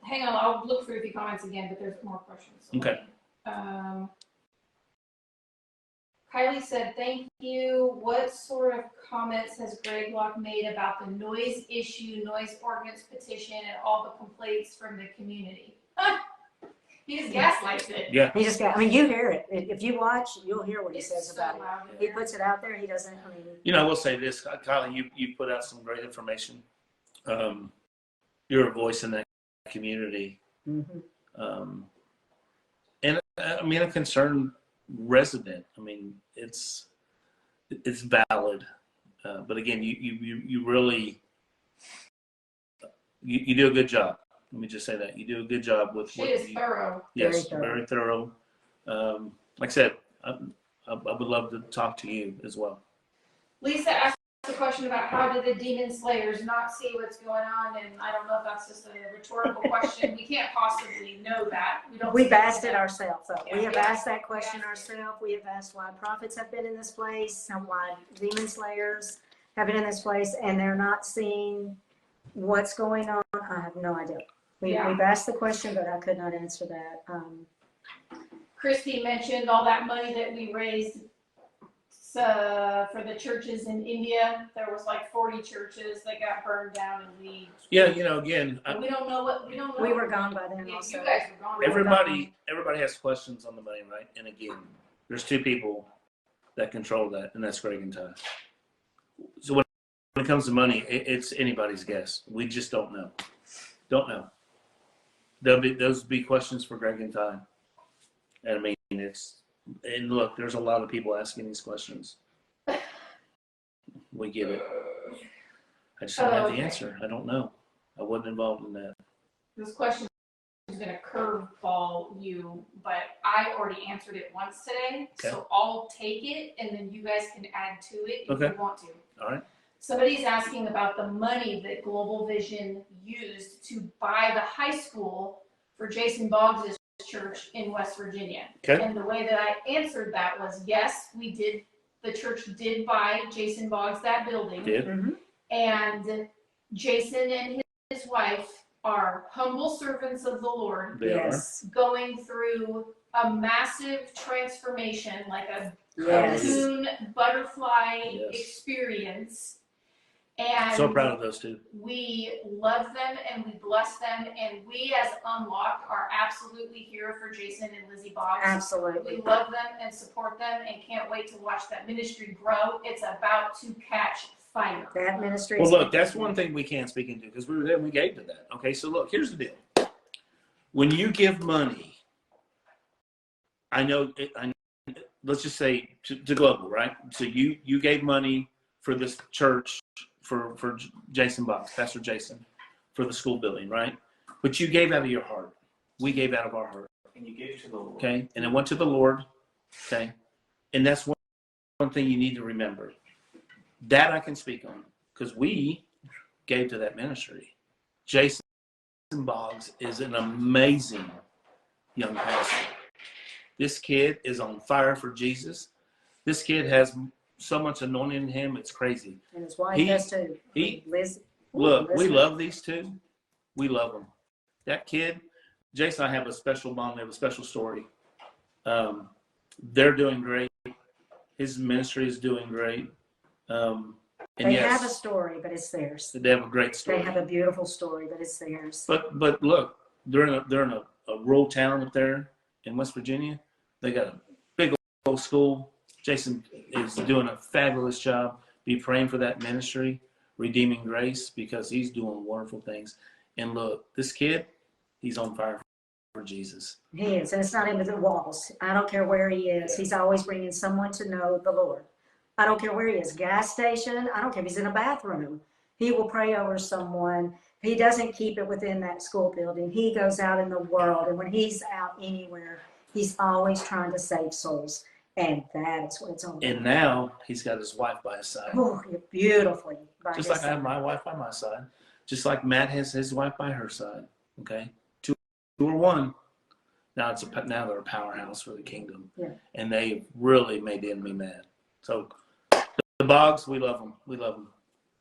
Hang on, I'll look through if he comments again, but there's more questions. Okay. Kylie said, thank you. What sort of comments has Greg Locke made about the noise issue, noise ordinance petition, and all the complaints from the community? He just gaslights it. Yeah. He just got, I mean, you hear it. If you watch, you'll hear what he It's says so about it. loud in He there. puts it out there. He doesn't, I mean. I will say this, Kylie, you put out some great information. You're a voice in that community. Mhm. And I mean, a concerned resident. I mean, it's valid. But again, you really, you do a good job. Let me just say that you do a good job with She what is you, thorough. yes, Very very thorough. Like I said, I would love to talk to you as well. Lisa asked a question about how did the demon slayers not see what's going on, and I don't know if that's just a rhetorical question. We can't possibly know that. We've asked it ourselves. So we have Yeah. asked that question ourselves. We have asked why prophets have been in this place and why demon slayers have been in this place, and they're not seeing what's going on. I have no idea. We've asked the question, but I could not answer that. Christy mentioned all that money that we raised for the churches in India. There was like 40 churches that got burned down, and we Again, we don't know. We were gone by then Yeah, also. you guys were gone. everybody has questions on the money, right? And again, there's two people that control that, and that's Greg and Ty. So when it comes to money, it's anybody's guess. We just don't know. Don't know. Those will be questions for Greg and Ty. And I mean, and look, there's a lot of people asking these questions. We get it. I just don't have the answer. I don't know. I wasn't involved in that. This question is going to curveball you, but I already answered it once today, Okay. so I'll take it, and then you guys can add to it if Okay. you want to. All right. Somebody's asking about the money that Global Vision used to buy the high school for Jason Boggs' church in West Virginia. Okay. And the way that I answered that was, yes, we did. The church did buy Jason Boggs that building. Did. Mhm. And Jason and his wife are humble servants of the Lord, They Yes. going through a massive transformation, like a Yes. cocoon butterfly Yes. experience. And So proud of those two. we love them and we bless them, and we as Unlock are absolutely here for Jason and Lizzie Boggs. Absolutely. We love them and support them and can't wait to watch that ministry grow. It's about to catch fire. That ministry. Well, is look, that's amazing. one thing we can't speak into because we were there and we gave to that. Okay, so look, here's the deal. When you give money, I know, let's just say to Global, right? So you gave money for this church, for Jason Boggs, Pastor Jason, for the school building, right? But you gave out of your heart. We gave out of our heart. And you gave to the Lord. Okay, and it went to the Lord. Okay, and that's one thing you need to remember. That I can speak on because we gave to that ministry. Jason Boggs is an amazing young pastor. This kid is on fire for Jesus. This kid has so much anointing in him, it's crazy. And his wife has too. Liz. Look, we Elizabeth. love these two. We love them. That kid, Jason, I have a special bond. They have a special story. They're doing great. His ministry is doing great. And They yes, have a story, but it's theirs. they have a great story. They have a beautiful story, but it's theirs. But look, they're in a rural town up there in West Virginia. They got a big old school. Jason is doing a fabulous job. Be praying for that ministry, Redeeming Grace, because he's doing wonderful things. And look, this kid, he's on fire for Jesus. He is, and it's not even the walls. I don't care where he is. He's always bringing someone to know the Lord. I don't care where he is, gas station. I don't care if he's in a bathroom. He will pray over someone. He doesn't keep it within that school building. He goes out in the world, and when he's out anywhere, he's always trying to save souls. And that is what it's all about. And now he's got his wife by his side. Oh, beautifully. By Just his like I have side. my wife by my side. Just like Matt has his wife by her side. Okay? Two or one. Now they're a powerhouse for the kingdom. Yeah. And they really made the enemy mad. So the Boggs, we love them. We love them.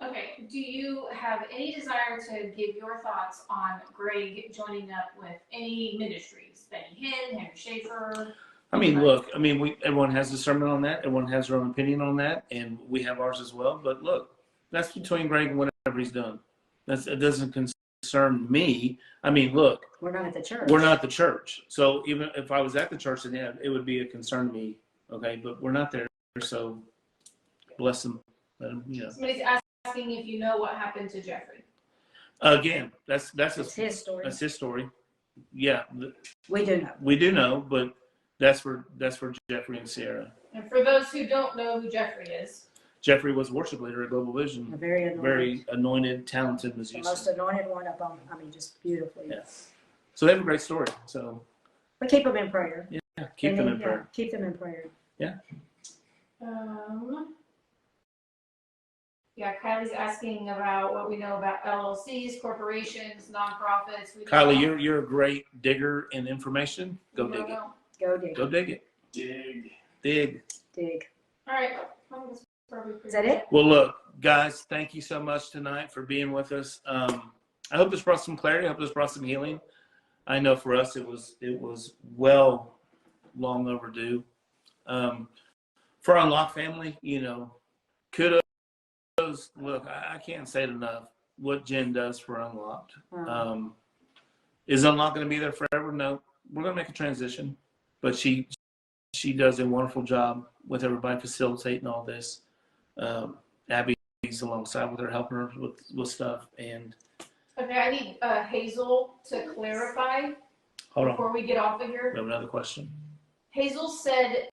Okay, do you have any desire to give your thoughts on Greg joining up with any ministries? Benny Hinn, Henry Schaefer? I mean, look, everyone has a sermon on that. Everyone has their own opinion on that, and we have ours as well. But look, that's between Greg and whatever he's done. It doesn't concern me. I mean, look, We're not at the church. we're not the church. So even if I was at the church, then yeah, it would be a concern to me. Okay, but we're not there. So bless them. Let them, Somebody's asking if you know what happened to Jeffrey. Again, that's It's his story. That's his story. Yeah, We do know. we do know, but that's for Jeffrey and Sierra. And for those who don't know who Jeffrey is, Jeffrey was worship leader at Global Vision. A very anointed. Very anointed, talented The musician. most anointed one up on, just beautifully. Yeah. So they have a great story. So But keep them in prayer. yeah, keep them in Yeah, prayer. keep them in prayer. yeah, Kylie's asking about what we know about LLCs, corporations, nonprofits. We Kylie, don't you're a great digger in information. Go know. dig it. Go dig. Go dig it. Dig. Dig. All right. I think that's probably pretty Is that it? Well, look, guys, thank you so much tonight for being with us. I hope this brought some clarity. I hope this brought some healing. I know for us it was long overdue. For our Locke family, kudos. Look, I can't say it enough. What Jen does for Unlocked. Is Unlocked going to be there forever? No. We're going to make a transition, but she does a wonderful job with everybody facilitating all this. Abby's alongside with her, helping her with stuff. And Okay, I need Hazel to clarify hold on, before we get off of here. we have another question. Hazel said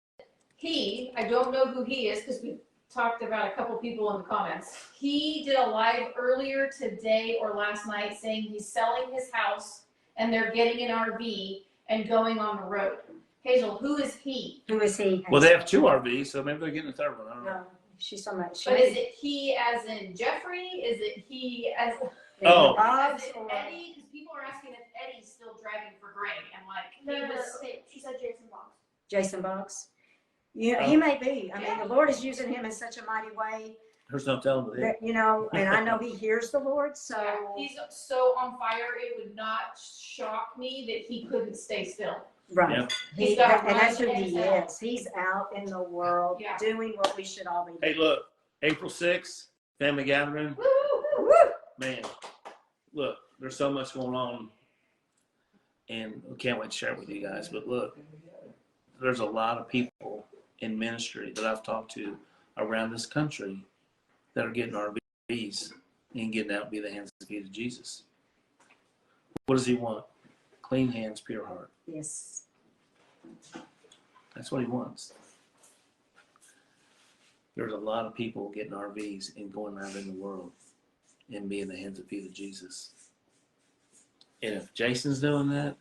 I don't know who he is because we talked about a couple people in the comments. He did a live earlier today or last night saying he's selling his house and they're getting an RV and going on the road. Hazel, who is he? Who is he? Well, they have two RVs, so maybe they're getting a third one. I don't know. No, she's talking about. But is it he as in Jeffrey? Is it he as Oh. Bob's is it or Eddie? Because people are asking if Eddie's still driving for Greg and like No, he no, no, was. okay, she said Jason Boggs. Jason Boggs? Yeah, he may be. I mean, the Lord is using him in such a mighty way There's no telling with it. that, and I know he hears the Lord, so. Yeah, he's so on fire. It would not shock me that he couldn't stay still. Right. Yeah. He's got And that's who run he and is. He's out in the world Yeah. doing what we should all be doing. Hey, look, April 6th, family gathering. Woo! Man, look, there's so much going on, and we can't wait to share it with you guys. But look, there's a lot of people in ministry that I've talked to around this country that are getting RVs and getting out and be the hands and feet of Jesus. What does he want? Clean hands, pure heart. Yes. That's what he wants. There's a lot of people getting RVs and going around in the world and being the hands and feet of Jesus. And if Jason's doing that,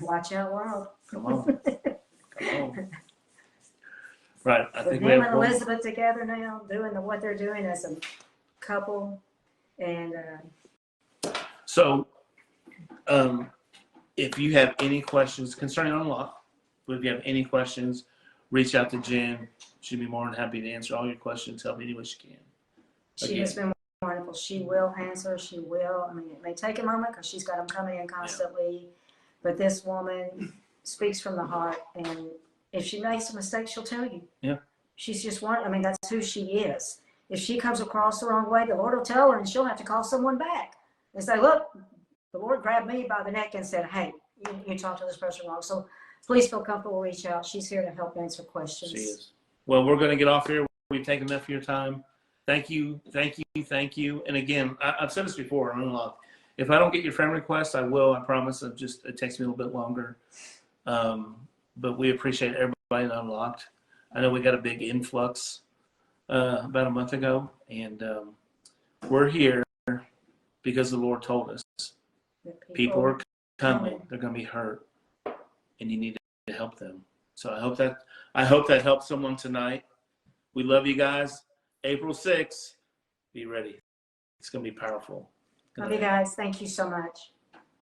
Watch out, world. come on. Come on. Right. I With think him we have and one. Elizabeth together now, doing what they're doing as a couple, and So If you have any questions concerning Unlock, if you have any questions, reach out to Jen. She'd be more than happy to answer all your questions, help any way she can. She has been wonderful. She will answer. She will. I mean, it may take a moment because she's got them coming in constantly. But this woman speaks from the heart. And if she makes a mistake, she'll tell you. Yeah. She's just one. I mean, that's who she is. If she comes across the wrong way, the Lord will tell her and she'll have to call someone back and say, look, the Lord grabbed me by the neck and said, hey, you talked to this person wrong. So please feel comfortable, reach out. She's here to help answer questions. She is. Well, we're going to get off here. We've taken enough of your time. Thank you. And again, I've said this before, Unlock. If I don't get your friend request, I will. I promise. It takes me a little bit longer. But we appreciate everybody that Unlocked. I know we got a big influx about a month ago, and we're here because the Lord told us. People are coming. They're going to be hurt, and you need to help them. So I hope that helps someone tonight. We love you guys. April 6th, be ready. It's going to be powerful. Love you guys. Thank you so much.